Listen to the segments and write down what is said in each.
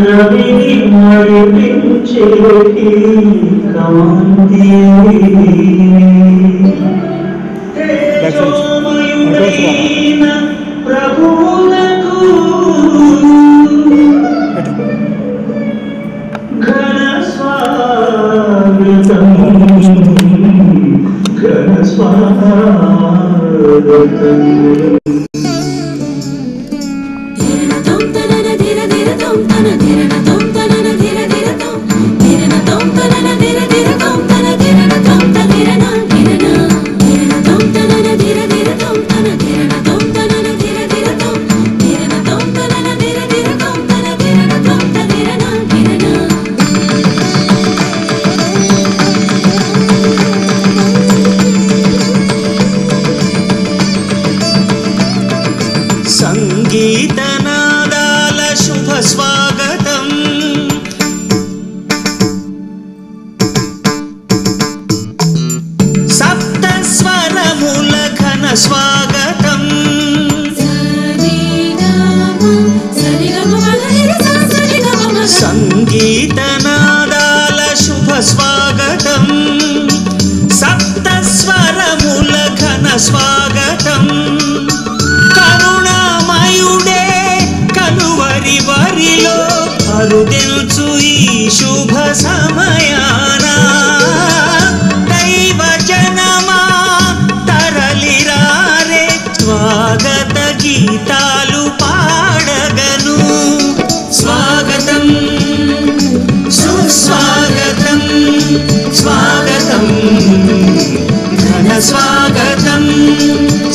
రవిని మరిపించేటి కాంతి తేజోమయుడైన ప్రభువులకు ఘన స్వాగతం ఘన స్వాగతం. సమయాన దైవ జనమా తరలిరారే స్వాగత గీతాలు పాడగను స్వాగతం సుస్వాగతం స్వాగతం ఘన స్వాగతం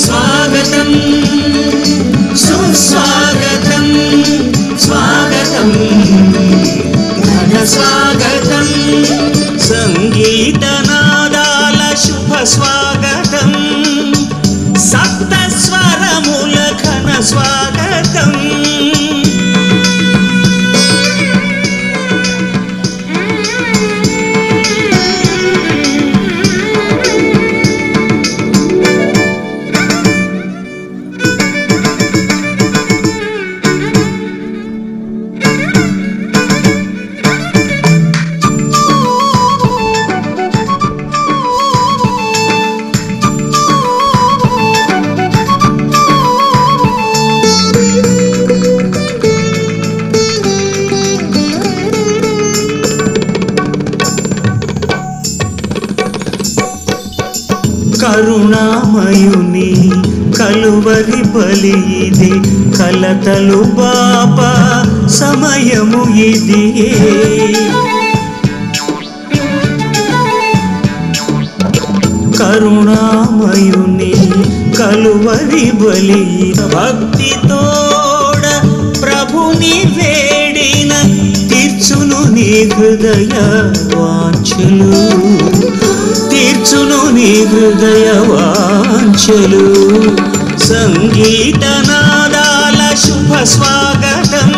స్వాగతం సుస్వాగతం స్వాగతం ఘన స్వాగతం సంగీత నాదాల శుభ స్వాగతం సప్త స్వరముల ఘన స్వాగతం కరుణామయుని కలువరి బలి ఇది కలతలు బాపా సమయము ఇది కరుణామయుని కలువరి బలి భక్తి తోడ ప్రభుని వేడిన తీర్చును నీ హృదయ వాంఛలు తీర్చును నీ హృదయ వాంఛలు సంగీత నాదాల శుభ స్వాగతం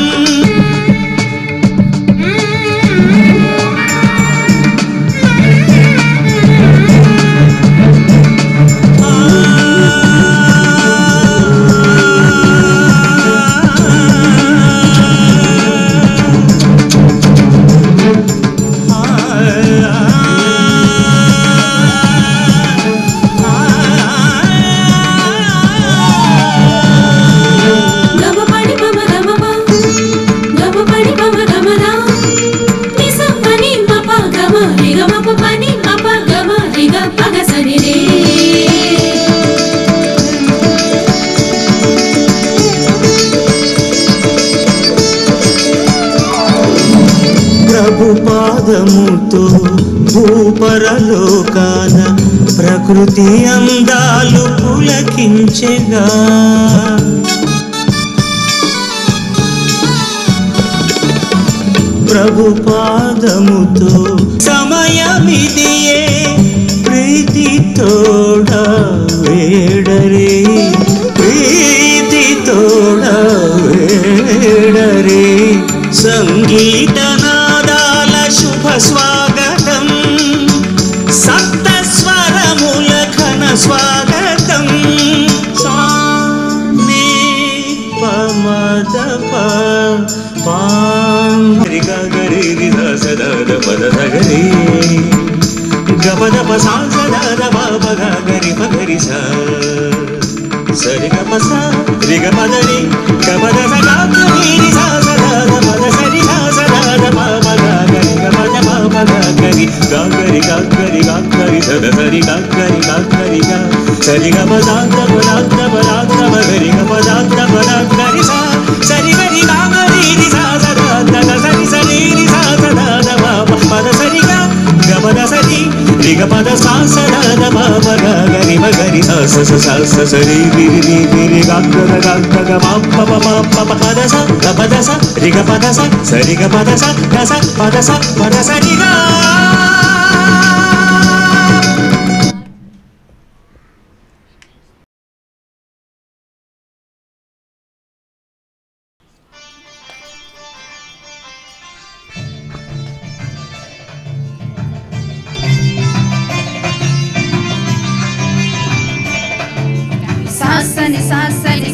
ప్రభుపాదముతో భూపరలోకాన ప్రకృతి అందాలు పులకించెగా ప్రభుపాదముతో సమయమిదియే ప్రీతి తోడ వేడరే ప్రీతి తోడ వేడరే సంగీత నాదాల శుభ స్వాగతం సప్త స్వరముల ఘన స్వాగతం సాని పమద పాంగరి గరి సదద పద సగరి గపద పసాద బాబ గరి పగరి స సరి గప స రి గపద రి గపద సగరి స సదద పద సరి సదద బాబ గరి గపద బాబ గరి గరి గరి గరి సద సరి గరి గరి గ సరి గపద పద పద గరి గపద పద గరి స సరి గరి గరి రి స సదద సరి సరి రి స సదద బాబ పద సరి గపద సరి రి గపద స సదద బాబ గరి గరి స స సరి రి రి రి గ గ బాబ పద స గపద స రి గపద స సరి గపద స పద సరి గ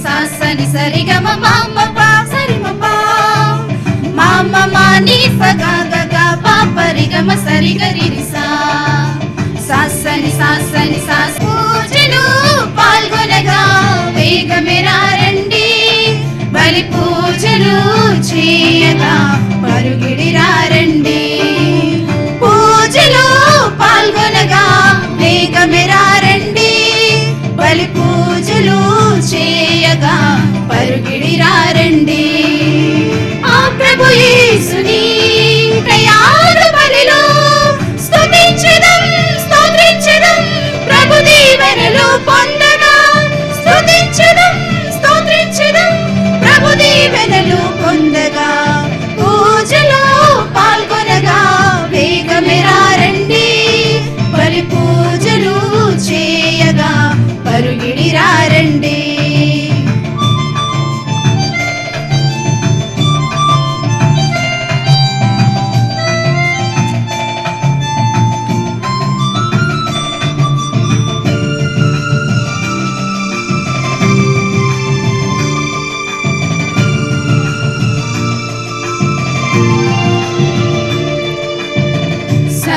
సాసని సరి గమ మమ పా సరి మ పా మమ మాని సగ గ పాప రి గమ సరి గరి రి సా సాసని సాస్ పూజలు పాల్గొనగా వేగమెరా రండి బలి పూజలు చేయగా పరుగిడిరా రండి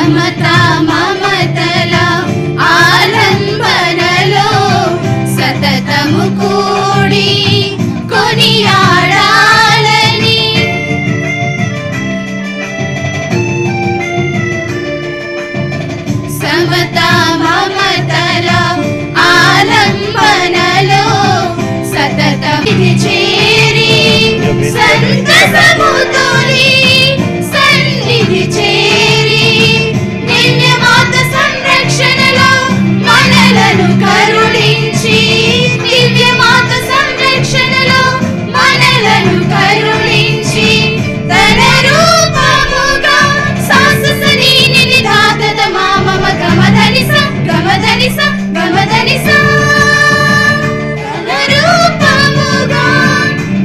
సమతా మమతల ఆలంబనలో సతతము కూడి కొనియాడాలని సమతా మమతల ఆలంబనలో సతతము చేరి సంతసముతోని సన్నిధి చేరి దివ్యమాత సంరక్షణలో మనలను కరుణించి దివ్యమాత సంరక్షణలో మనలను కరుణించి తన రూపముగా సాససని నిధాతత మామమ గమధనిస గమధనిస గమధనిస తన రూపముగా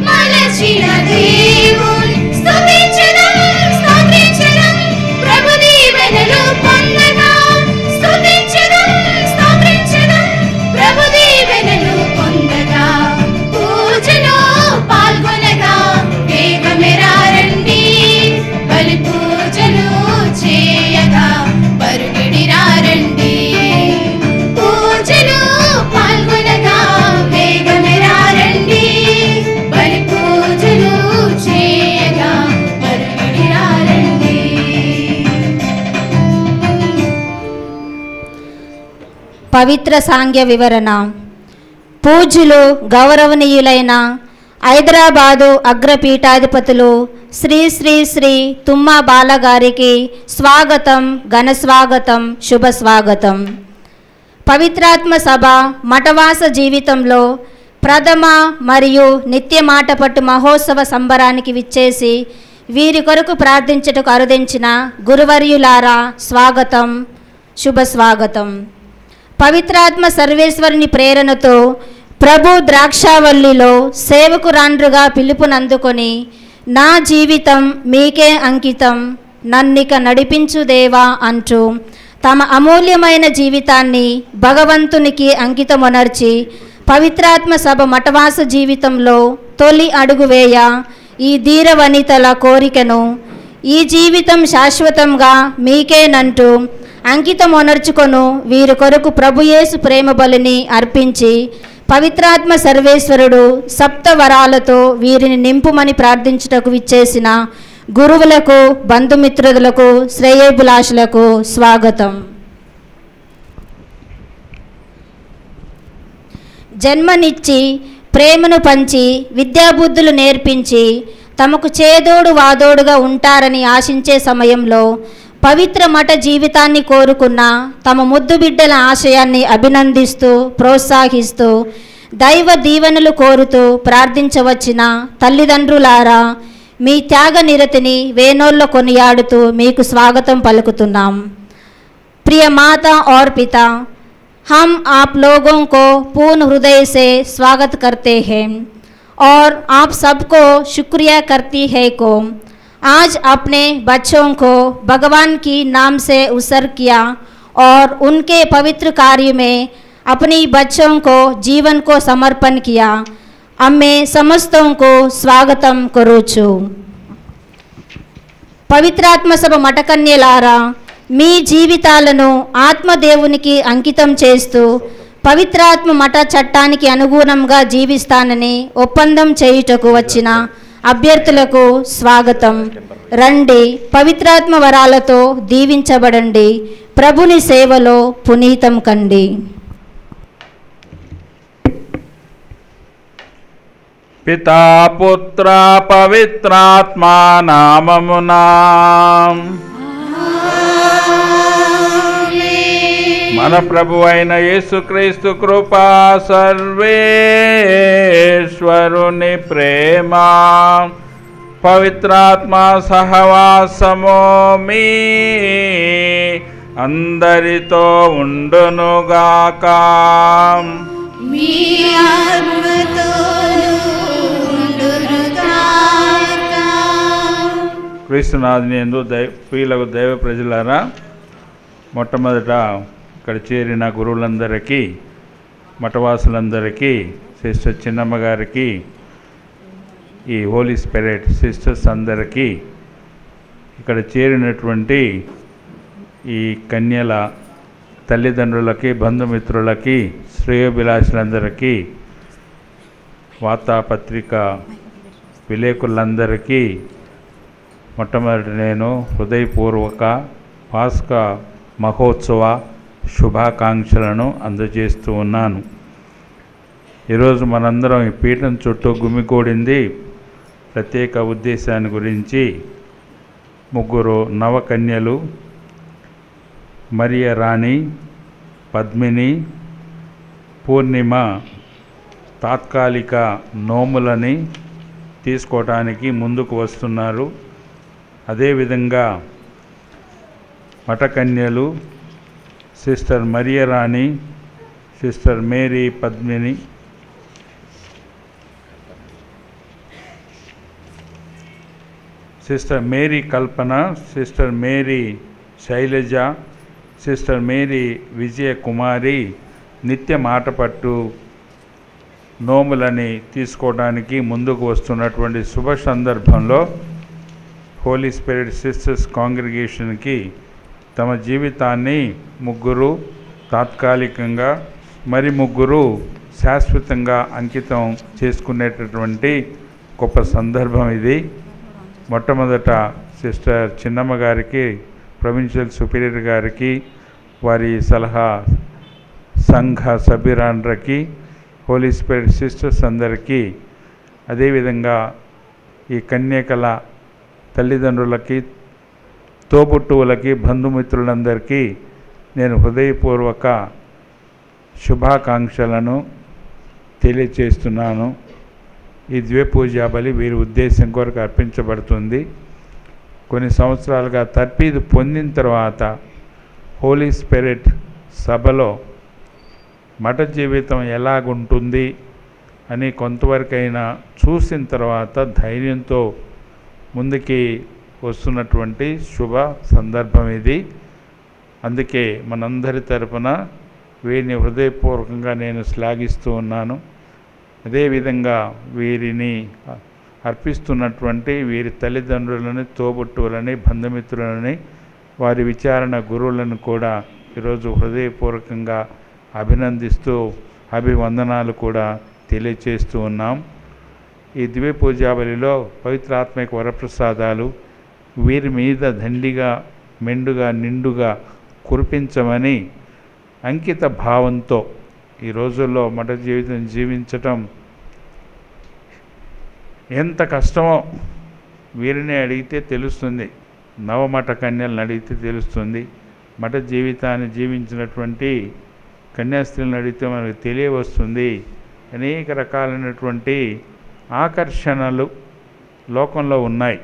మలచిన దేవుని స్తుతించడం స్తోత్రించడం ప్రభు దీవెనలు పొందగా స్తుతించడం స్తోత్రించడం ప్రభు దీవెనలు పొందగా పూజలో పాల్గొనగా వేగమెరారండి బలి పూజలు చేయగా పరుగిడిరారండి పూజలు పాల్గొనగా వేగమెరారండి బలి పూజలు చేయగా పరుగిడిరారండి. పవిత్ర సాంగ్య వివరణ. పూజ్యులు గౌరవనీయులైన హైదరాబాదు అగ్రపీఠాధిపతులు శ్రీ శ్రీ శ్రీ తుమ్మా బాలగారికి స్వాగతం, ఘనస్వాగతం, శుభ స్వాగతం. పవిత్రాత్మ సభ మఠవాస జీవితంలో ప్రథమ మరియు నిత్య మాటపట్టు మహోత్సవ సంబరానికి విచ్చేసి వీరి కొరకు ప్రార్థించుటకు అరుదించిన గురువర్యులారా స్వాగతం, శుభ స్వాగతం. పవిత్రాత్మ సర్వేశ్వరుని ప్రేరణతో ప్రభు ద్రాక్షావల్లిలో సేవకురాండ్రుగా పిలుపునందుకొని నా జీవితం మీకే అంకితం, నన్నిక నడిపించు దేవా అంటూ తమ అమూల్యమైన జీవితాన్ని భగవంతునికి అంకితమొనర్చి పవిత్రాత్మ సభ మఠవాస జీవితంలో తొలి అడుగు వేయ ఈ ధీర వనితల కోరికను ఈ జీవితం శాశ్వతంగా మీకేనంటూ అంకితమొనర్చుకొను వీరి కొరకు ప్రభుయేసు ప్రేమ బలిని అర్పించి పవిత్రాత్మ సర్వేశ్వరుడు సప్త వరాలతో వీరిని నింపుమని ప్రార్థించుటకు విచ్చేసిన గురువులకు, బంధుమిత్రులకు, శ్రేయోభిలాషులకు స్వాగతం. జన్మనిచ్చి ప్రేమను పంచి విద్యాబుద్ధులు నేర్పించి తమకు చేదోడు వాదోడుగా ఉంటారని ఆశించే సమయంలో పవిత్ర మఠ జీవితాన్ని కోరుకున్న తమ ముద్దు బిడ్డల ఆశయాన్ని అభినందిస్తూ ప్రోత్సహిస్తూ దైవ దీవెనలు కోరుతూ ప్రార్థించవచ్చిన తల్లిదండ్రులారా మీ త్యాగ నిరతిని వేనోల్లో కొనియాడుతూ మీకు స్వాగతం పలుకుతున్నాం. प्रिय माता और पिता, हम आप लोगों को पूर्ण हृदय से स्वागत करते हैं और आप सबको शुक्रिया करती है को आज अपने बच्चों को भगवान की नाम से उत्सर्ग किया और उनके पवित्र कार्य में अपनी बच्चों को जीवन को समर्पण किया. अम्मे समस्तों को स्वागतम करूचु. పవిత్రాత్మ సభ మఠకన్యలారా, మీ జీవితాలను ఆత్మదేవునికి అంకితం చేస్తూ పవిత్రాత్మ మఠ చట్టానికి అనుగుణంగా జీవిస్తానని ఒప్పందం చేయుటకు వచ్చిన అభ్యర్థులకు స్వాగతం. రండి, పవిత్రాత్మ వరాలతో దీవించబడండి, ప్రభుని సేవలో పునీతం కండి. పితా పుత్ర పవిత్రాత్మా నామమునా మన ప్రభు అయిన యేసుక్రీస్తు కృపా, సర్వేశ్వరుని ప్రేమ, పవిత్రాత్మ సహవాసము మీ అందరితో ఉండునుగాక. మీ ఆత్మతోను ఉండునుగాక. క్రీస్తునాథుని యందు ప్రియులకు దైవ ప్రజలారా, మొట్టమొదట ఇక్కడ చేరిన గురువులందరికీ, మఠవాసులందరికీ, సిస్టర్ చిన్నమ్మ గారికి, ఈ హోలీ స్పిరిట్ సిస్టర్స్ అందరికీ, ఇక్కడ చేరినటువంటి ఈ కన్యల తల్లిదండ్రులకి, బంధుమిత్రులకి, శ్రేయోభిలాషులందరికీ, వార్తాపత్రిక విలేకరులందరికీ మొట్టమొదటి నేను హృదయపూర్వక పాస్కా మహోత్సవ శుభాకాంక్షలను అందజేస్తూ ఉన్నాను. ఈరోజు మనందరం ఈ పీఠం చుట్టూ గుమికూడింది ప్రత్యేక ఉద్దేశాన్ని గురించి. ముగ్గురు నవకన్యలు మరియ రాణి, పద్మిని, పూర్ణిమ తాత్కాలిక నోములని తీసుకోవడానికి ముందుకు వస్తున్నారు. అదేవిధంగా మఠకన్యలు sister Mariya Rani, sister Mary Padmini, sister Mary Kalpana, sister Mary Shailaja, sister Mary Vijayakumari నిత్య మాటపట్టు నోములని తీసుకోవడానికి ముందుకు వస్తున్నటువంటి శుభ సందర్భంలో హోలీ స్పిరిట్ సిస్టర్స్ కాంగ్రిగేషన్కి తమ జీవితాన్ని ముగ్గురు తాత్కాలికంగా, మరి ముగ్గురు శాశ్వతంగా అంకితం చేసుకునేటటువంటి గొప్ప సందర్భం ఇది. మొట్టమొదట సిస్టర్ చిన్నమ్మ గారికి, ప్రొవిన్షియల్ సుపీరియర్ గారికి, వారి సలహా సంఘ సభ్యురాండ్రకి, హోలీ స్పిరిట్ సిస్టర్స్ అందరికీ, అదేవిధంగా ఈ కన్యకల తల్లిదండ్రులకి, తోబుట్టువులకి, బంధుమిత్రులందరికీ నేను హృదయపూర్వక శుభాకాంక్షలను తెలియచేస్తున్నాను. ఈ ద్విపూజా బలి వీరి ఉద్దేశం కొరకు అర్పించబడుతుంది. కొన్ని సంవత్సరాలుగా తర్పీదు పొందిన తర్వాత హోలీ స్పిరిట్ సభలో మఠ జీవితం ఎలాగుంటుంది అని కొంతవరకైనా చూసిన తర్వాత ధైర్యంతో ముందుకి వస్తున్నటువంటి శుభ సందర్భం ఇది. అందుకే మనందరి తరపున వీరిని హృదయపూర్వకంగా నేను శ్లాఘిస్తూ ఉన్నాను. అదేవిధంగా వీరిని అర్పిస్తున్నటువంటి వీరి తల్లిదండ్రులని, తోబుట్టువులని, బంధుమిత్రులని, వారి విచారణ గురువులను కూడా ఈరోజు హృదయపూర్వకంగా అభినందిస్తూ అభివందనాలు కూడా తెలియచేస్తూ ఉన్నాం. ఈ దివ్య పూజాబలిలో పవిత్రాత్మిక వరప్రసాదాలు వీరి మీద దండిగా, మెండుగా, నిండుగా కురిపించమని అంకిత భావంతో ఈ రోజుల్లో మఠ జీవితం జీవించటం ఎంత కష్టమో వీరిని అడిగితే తెలుస్తుంది. నవమఠ కన్యలను అడిగితే తెలుస్తుంది. మఠ జీవితాన్ని జీవించినటువంటి కన్యాస్త్రీలను అడిగితే మనకు తెలియవస్తుంది. అనేక రకాలైనటువంటి ఆకర్షణలు లోకంలో ఉన్నాయి.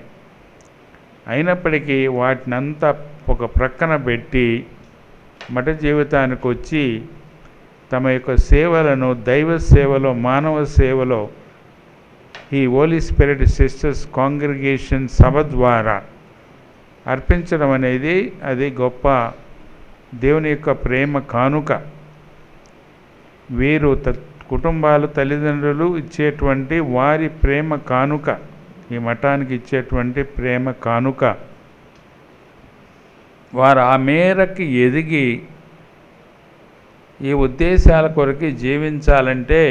అయినప్పటికీ వాటినంతా ఒక ప్రక్కన పెట్టి మఠ జీవితానికి వచ్చి తమ యొక్క సేవలను దైవ సేవలో, మానవ సేవలో ఈ హోలీ స్పిరిట్ సిస్టర్స్ కాంగ్రిగేషన్ సభ ద్వారా అర్పించడం అనేది అది గొప్ప దేవుని యొక్క ప్రేమ కానుక. వీరు కుటుంబాలు, తల్లిదండ్రులు ఇచ్చేటువంటి వారి ప్రేమ కానుక, ఈ మఠానికి ఇచ్చేటువంటి ప్రేమ కానుక. వారు ఆ మేరకు ఎదిగి ఈ ఉద్దేశాల కొరకు జీవించాలంటే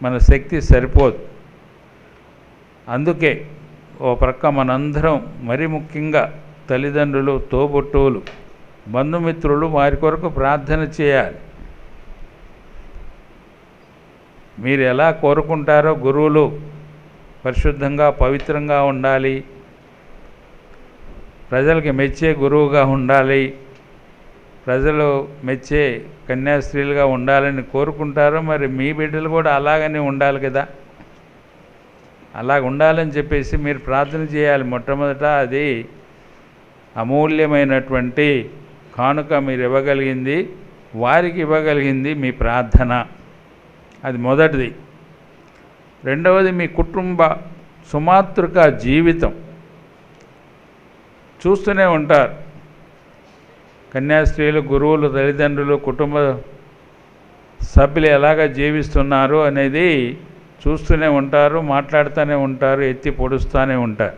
మన శక్తి సరిపోదు. అందుకే ఓ ప్రక్క మనందరం, మరి ముఖ్యంగా తల్లిదండ్రులు, తోబుట్టువులు, బంధుమిత్రులు వారి కొరకు ప్రార్థన చేయాలి. మీరు ఎలా కోరుకుంటారో గురువులు పరిశుద్ధంగా, పవిత్రంగా ఉండాలి, ప్రజలకి మెచ్చే గురువుగా ఉండాలి, ప్రజలు మెచ్చే కన్యాస్త్రీలుగా ఉండాలని కోరుకుంటారో మరి మీ బిడ్డలు కూడా అలాగనే ఉండాలి కదా. అలాగ ఉండాలని చెప్పేసి మీరు ప్రార్థన చేయాలి. మొట్టమొదట అది అమూల్యమైనటువంటి కానుక మీరు ఇవ్వగలిగింది, వారికి ఇవ్వగలిగింది మీ ప్రార్థన. అది మొదటిది. రెండవది మీ కుటుంబ సుమాతృక జీవితం చూస్తూనే ఉంటారు. కన్యాస్త్రీలు, గురువులు, తల్లిదండ్రులు, కుటుంబ సభ్యులు ఎలాగ జీవిస్తున్నారు అనేది చూస్తూనే ఉంటారు, మాట్లాడుతూనే ఉంటారు, ఎత్తి పొడుస్తూనే ఉంటారు.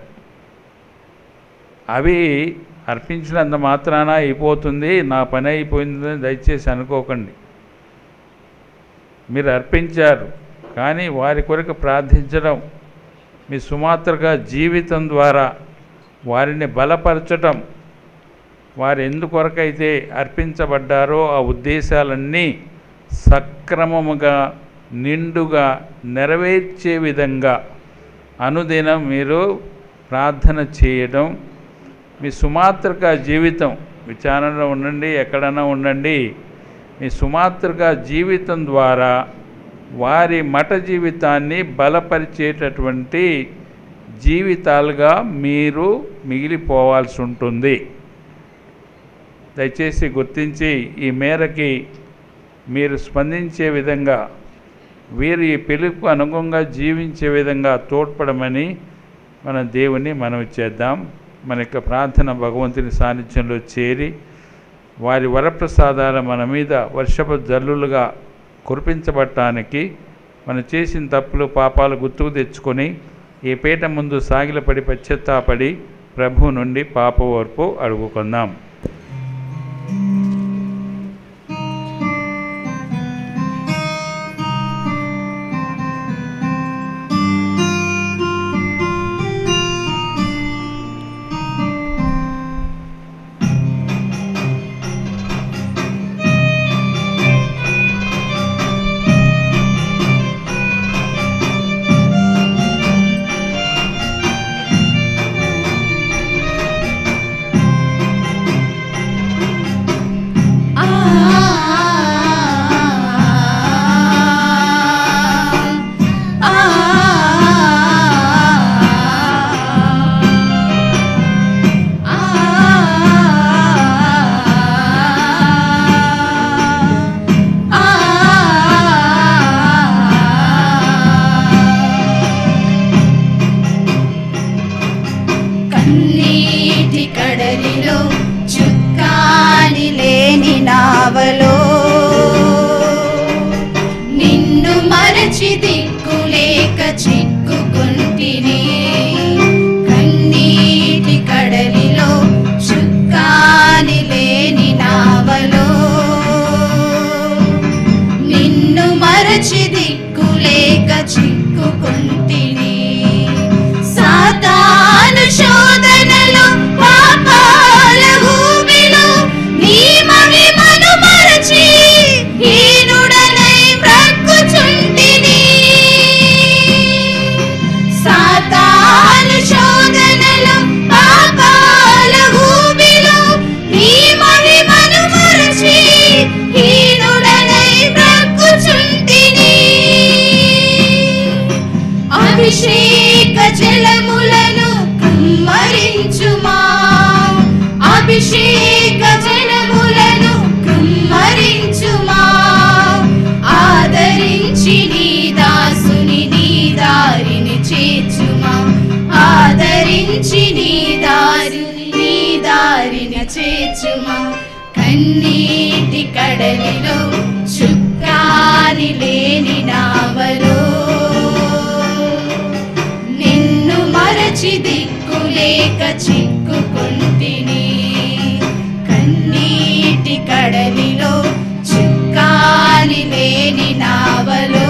అర్పించినంత మాత్రాన అయిపోతుంది, నా పని అయిపోయిందని దయచేసి అనుకోకండి. మీరు అర్పించారు, కానీ వారి కొరకు ప్రార్థించడం, మీ సుమాత్రగా జీవితం ద్వారా వారిని బలపరచటం, వారు ఎందుకొరకైతే అర్పించబడ్డారో ఆ ఉద్దేశాలన్నీ సక్రమముగా నిండుగా నెరవేర్చే విధంగా అనుదినం మీరు ప్రార్థన చేయడం, మీ సుమాత్రగా జీవితం, విచారణలో ఉండండి, ఎక్కడైనా ఉండండి, మీ సుమాత్రగా జీవితం ద్వారా వారి మఠ జీవితాన్ని బలపరిచేటటువంటి జీవితాలుగా మీరు మిగిలిపోవాల్సి ఉంటుంది. దయచేసి గుర్తించి ఈ మేరకి మీరు స్పందించే విధంగా, వీరు ఈ పిలుపుకు అనుగుణంగా జీవించే విధంగా తోడ్పడమని మన దేవుని మనవి చేద్దాం. మన యొక్క ప్రార్థన భగవంతుని సాన్నిధ్యంలో చేరి వారి వరప్రసాదాలు మన మీద వర్షపు జల్లులుగా కురిపించబడటానికి, మనం చేసిన తప్పులు పాపాలు గుర్తుకు తెచ్చుకొని ఈ పీట ముందు సాగిలపడి పశ్చాత్తాపడి ప్రభు నుండి పాప ఓర్పు అడుగుకుందాం. కన్నీటి కడలిలో చుక్కాని లేని నావలో నిన్ను మరచి దిక్కులేక చిక్కుకుంటిని. కన్నీటి కడలిలో చుక్కాని లేని నావలో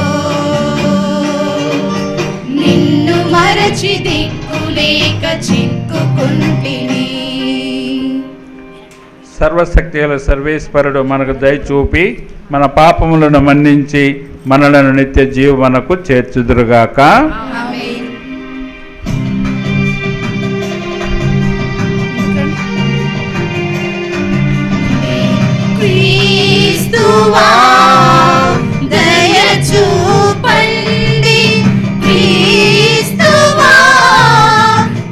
నిన్ను మరచి దిక్కులేక చిక్కుకుంటిని. సర్వశక్తిగల సర్వేశ్వరుడు మనకు దయ చూపి మన పాపములను మన్నించి మనలను నిత్య జీవమునకు చేర్చుదురుగాక. క్రీస్తువా దయ చూపండి, క్రీస్తువా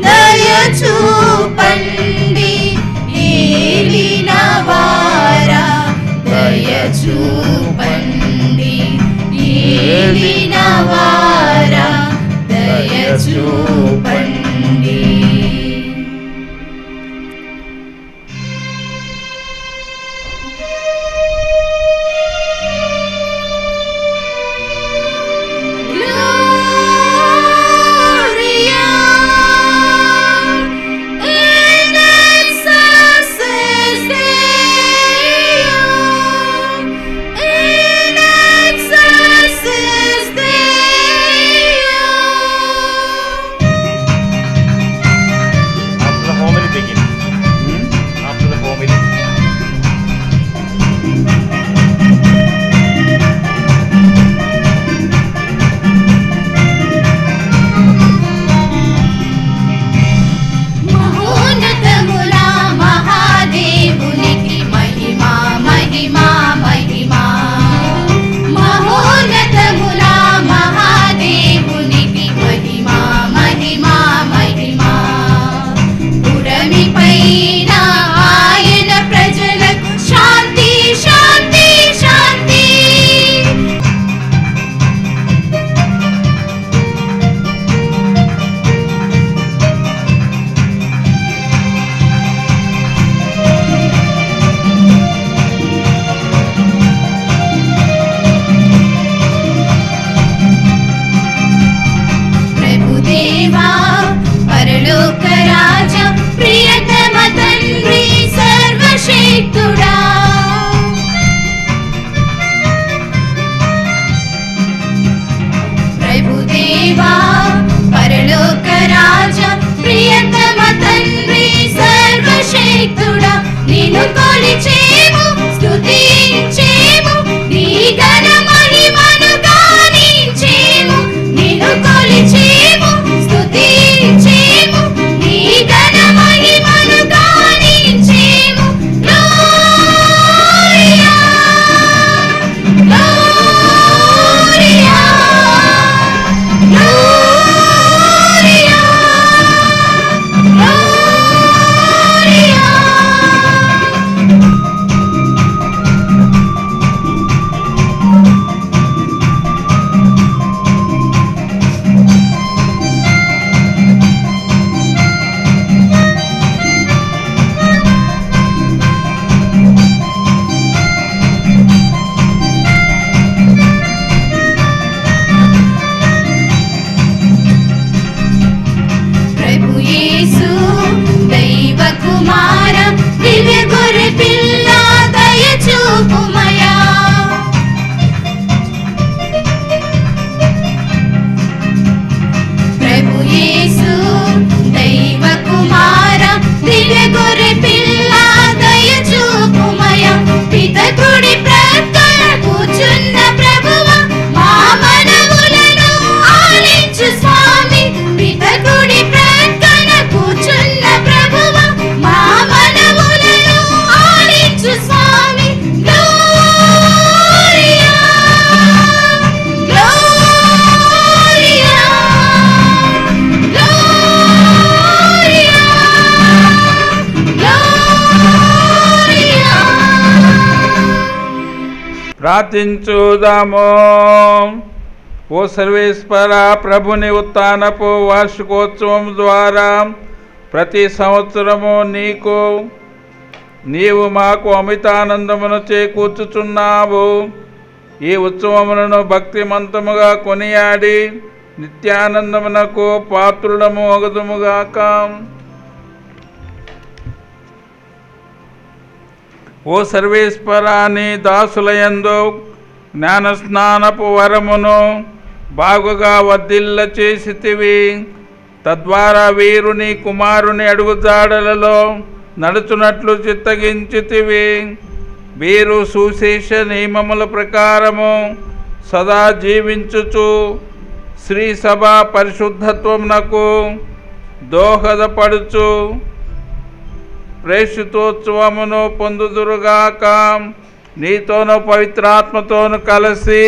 దయ చూపండి, ఏలినవారా దయ చూపండి, ఏలినవారా దయ చూపండి. Gloria in excelsis. సర్వశక్తుడా ప్రభుదేవా పరలోక రాజా ప్రియతమ తండ్రి సర్వశక్తుడా నిన్ను కొలిచేము స్తుతించేము నీ ఘన మహిమను గానించేము నిన్ను కొలిచేము స్తుతించేము నీ ఘన మహిమను గానించేము గ్లోరియా గ్లోరియా గ్లోరియా గ్లోరియా ప్రభు యేసు దైవ కుమార దివ్య గొర్రె పిల్ల దయ చూపుమయా ప్రభు యేసు దైవ కుమార దివ్య గొర్రె పిల్ల దయ చూపుమయా పితకుడి ప్రక్కన కూర్చున్న ప్రభువ మా మనవులను ఆలించు స్వామి పితకుడి ప్రక్కన కూర్చున్న ప్రభువ మా మనవులను ఆలించు స్వామి గ్లోరియా గ్లోరియా గ్లోరియా గ్లోరియా ప్రార్థించుదాము. ఓ సర్వేశ్వర, ప్రభుని ఉత్థానపు వార్షికోత్సవం ద్వారా ప్రతి సంవత్సరము నీవు మాకు అమితానందమును చేకూర్చుచున్నావు. ఈ ఉత్సవములను భక్తిమంతముగా కొనియాడి నిత్యానందమునకు పాత్రులము అగుదుముగాక. ఓ సర్వేశ్వర, నీ దాసులయందు జ్ఞానస్నానపు వరమును బాగుగా వర్ధిల్ల చేసితివి. తద్వారా వీరు నీ కుమారుని అడుగుజాడలలో నడుచునట్లు చిత్తగించితివి. వీరు సుశేష నియమముల ప్రకారము సదా జీవించుచు శ్రీ సభ పరిశుద్ధత్వమునకు దోహదపడుచు ప్రేషితోత్సవమును పొందుదురుగాక. నీతోనూ పవిత్రాత్మతోను కలిసి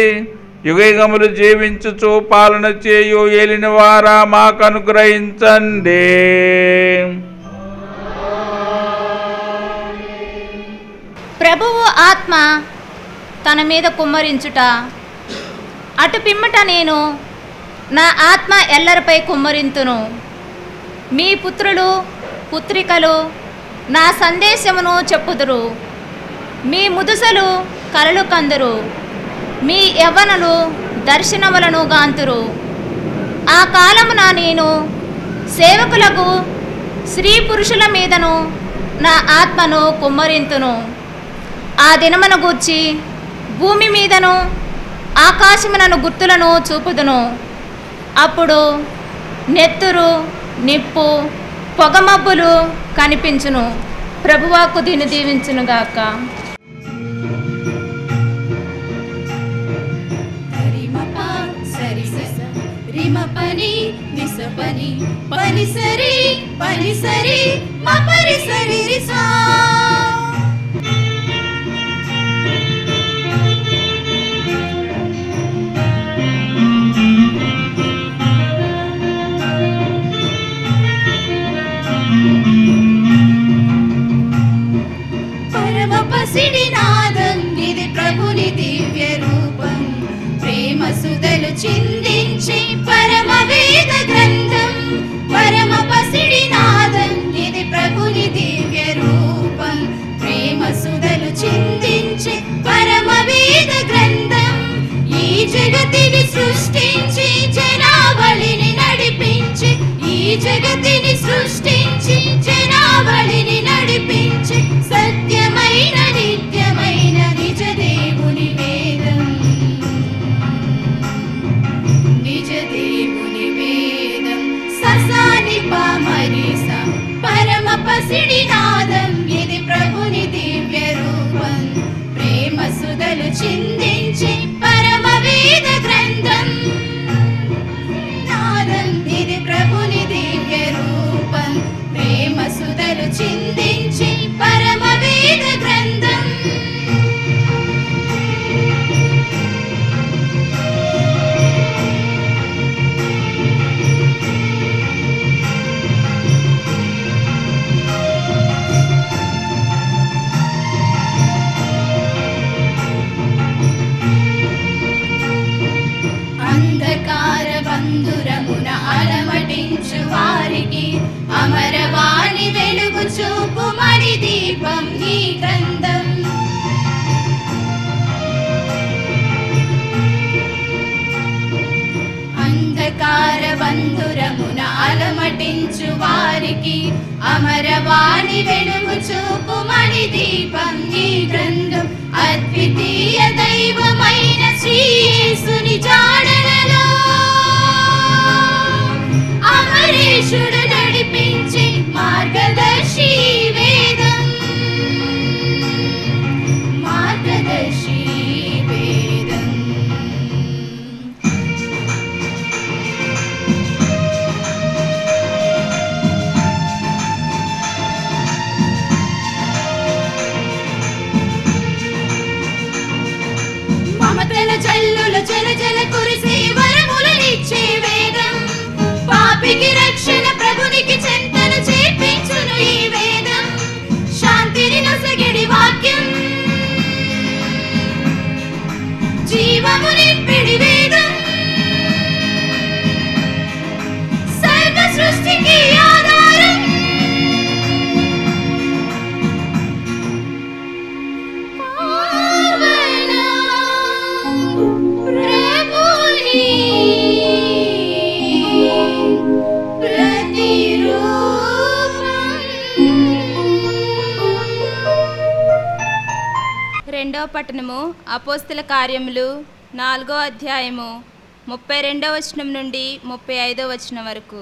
యుగయుగములు జీవించుచు పాలన చేయు ఏలిన వారా మాకు అనుగ్రహించండి. ప్రభువు ఆత్మ తన మీద కుమ్మరించుట, అటు పిమ్మట నేను నా ఆత్మ ఎల్లరిపై కుమ్మరింతును. మీ పుత్రులు పుత్రికలు నా సందేశమును చెప్పుదురు. మీ ముదుసలు కలలు కందురు. మీ యవ్వనులు దర్శనములను గాంతురు. ఆ కాలమున నేను సేవకులకు స్త్రీ పురుషుల మీదను నా ఆత్మను కుమ్మరింతును. ఆ దినమును గూర్చి భూమి మీదను ఆకాశమునను గుర్తులను చూపుదును. అప్పుడు నెత్తురు, నిప్పు, పొగమబ్బులు కనిపించును. ప్రభువాకు దీన్ని దీవించునుగాక. రిమపని నిసపని పని సరి మపరి సరి రిసా పరమ పసిడి నాదం ఇది ప్రభుని దివ్య రూపం. ప్రేమ సుధలు చిందించి పరమ వేద గ్రంథం. పరమ పసిడి నాదం ఇది ప్రభుని దివ్య రూపం. ప్రేమ సుధలు చిందించి పరమ వేద గ్రంథం. ఈ జగతిని సృష్టించి జనావళిని నడిపించి, ఈ జగతిని సృష్టించి జనావళిని నడిపించి సత్యమైన చిందించి పరమ వేద గ్రంథం నాదం ఇది ప్రభుని దివ్య రూపం ప్రేమ సుధలు చిందించి పరమ వేద గ్రంథం అంధకార బంధురమున అలమటించు వారికి అమరవాణి వెలుగు చూపు మణి దీపం ఈ గ్రంథం అంధకార బంధురమున అలమటించు వారికి అమరవాణి వెలుగు చూపు మణి దీపం ఈ గ్రంథం అద్వితీయ దైవమైన శ్రీ యేసుని జాడలలో అమరేశుడు నడిపించి మార్గదర్శి వేదం మార్గదర్శి వేదం మమతల జల్లుల జల జల కురిసి వరములనిచ్చే వేదం పాపికి రక్షణ ప్రభునికి చెంతను చేర్పించును ఈ వేదం శాంతిని నొసగిడి వాక్యం జీవము నింపిడి వేదం సర్వ సృష్టికి ఆధారం రెండవ పట్టణము అపోస్తల కార్యములు 4వ అధ్యాయము 32వ వచనం నుండి 35వ వచనం వరకు.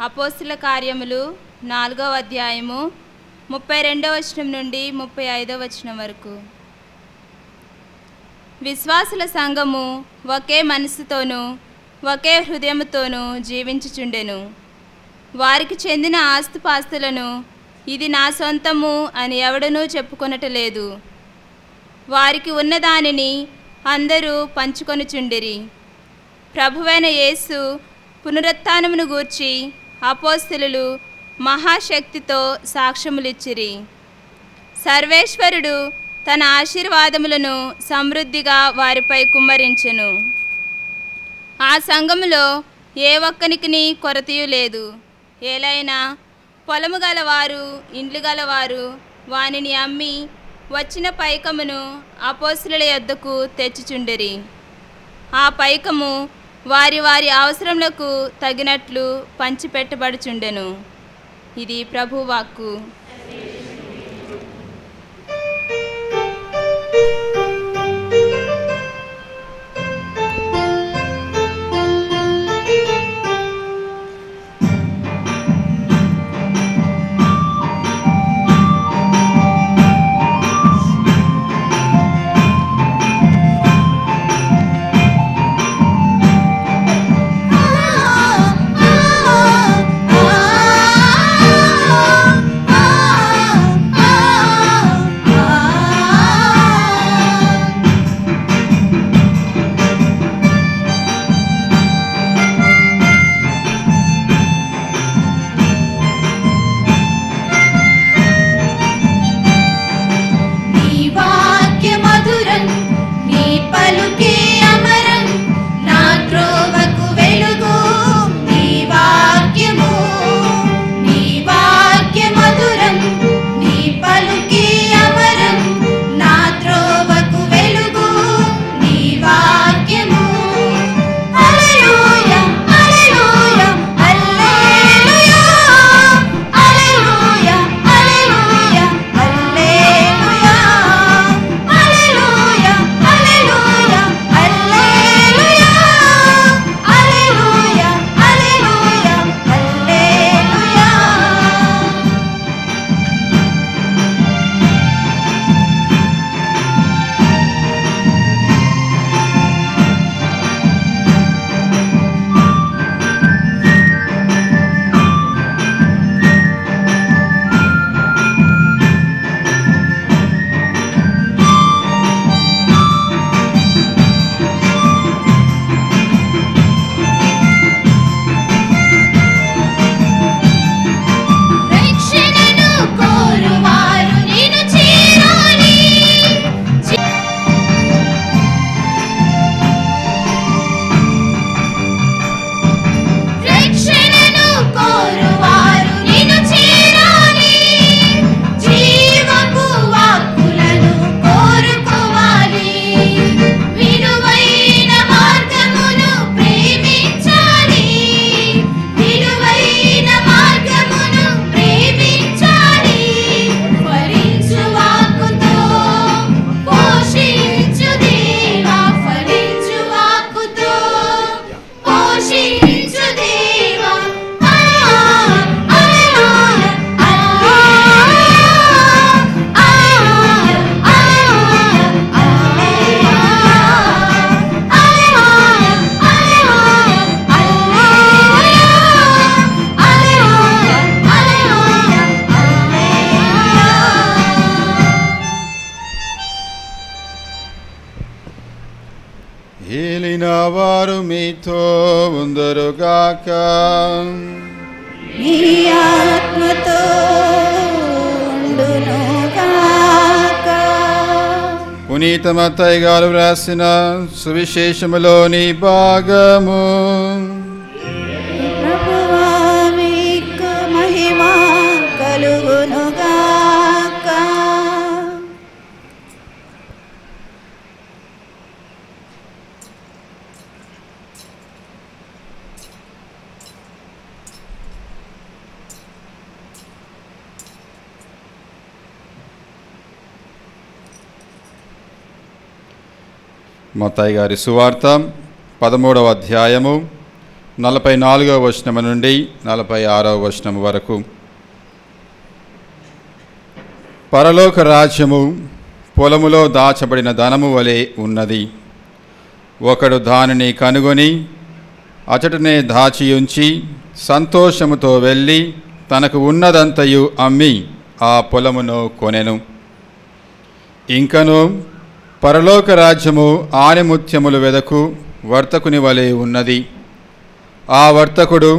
అపోస్తల కార్యములు 4వ అధ్యాయము 32వ వచనం నుండి 35వ వచనం వరకు. విశ్వాసుల సంఘము ఒకే మనసుతోనూ ఒకే హృదయముతోనూ జీవించుచుండెను. వారికి చెందిన ఆస్తుపాస్తులను ఇది నా సొంతము అని ఎవడనూ చెప్పుకొనటలేదు. వారికి ఉన్నదానిని అందరూ పంచుకొనుచుండిరి. ప్రభువైన యేసు పునరుత్థానమును గూర్చి అపోస్తలులు మహాశక్తితో సాక్ష్యములిచ్చిరి. సర్వేశ్వరుడు తన ఆశీర్వాదములను సమృద్ధిగా వారిపై కుమ్మరించెను. ఆ సంఘములో ఏ ఒక్కనికిని కొరతయు లేదు. ఏలైనా పొలము గలవారు ఇండ్లు గలవారు వానిని అమ్మి వచ్చిన పైకమును అపోస్తలుల యొద్దకు తెచ్చుచుండిరి. ఆ పైకము వారి వారి అవసరములకు తగినట్లు పంచిపెట్టబడుచుండెను. ఇది ప్రభువాక్కు. ఆ ఏలిన వారు మీతో ఉందరుగాక. నీ ఆత్మతో ఉండునుగాక. పునీత మత్తయి గారు వ్రాసిన సువిశేషములోని భాగము. ప్రభువా మీకు మహిమ కలుగునుగాక. మత్తయి గారి సువార్త 13వ అధ్యాయము 44వ వచనము నుండి 46వ వచనము వరకు. పరలోక రాజ్యము పొలములో దాచబడిన ధనము వలె ఉన్నది. ఒకడు దానిని కనుగొని అచటనే దాచియుంచి సంతోషముతో వెళ్ళి తనకు ఉన్నదంతయు అమ్మి ఆ పొలమును కొనెను. ఇంకను పరలోక రాజ్యము ఆణిముత్యములు వెదకు వర్తకుని వలె ఉన్నది. ఆ వర్తకుడు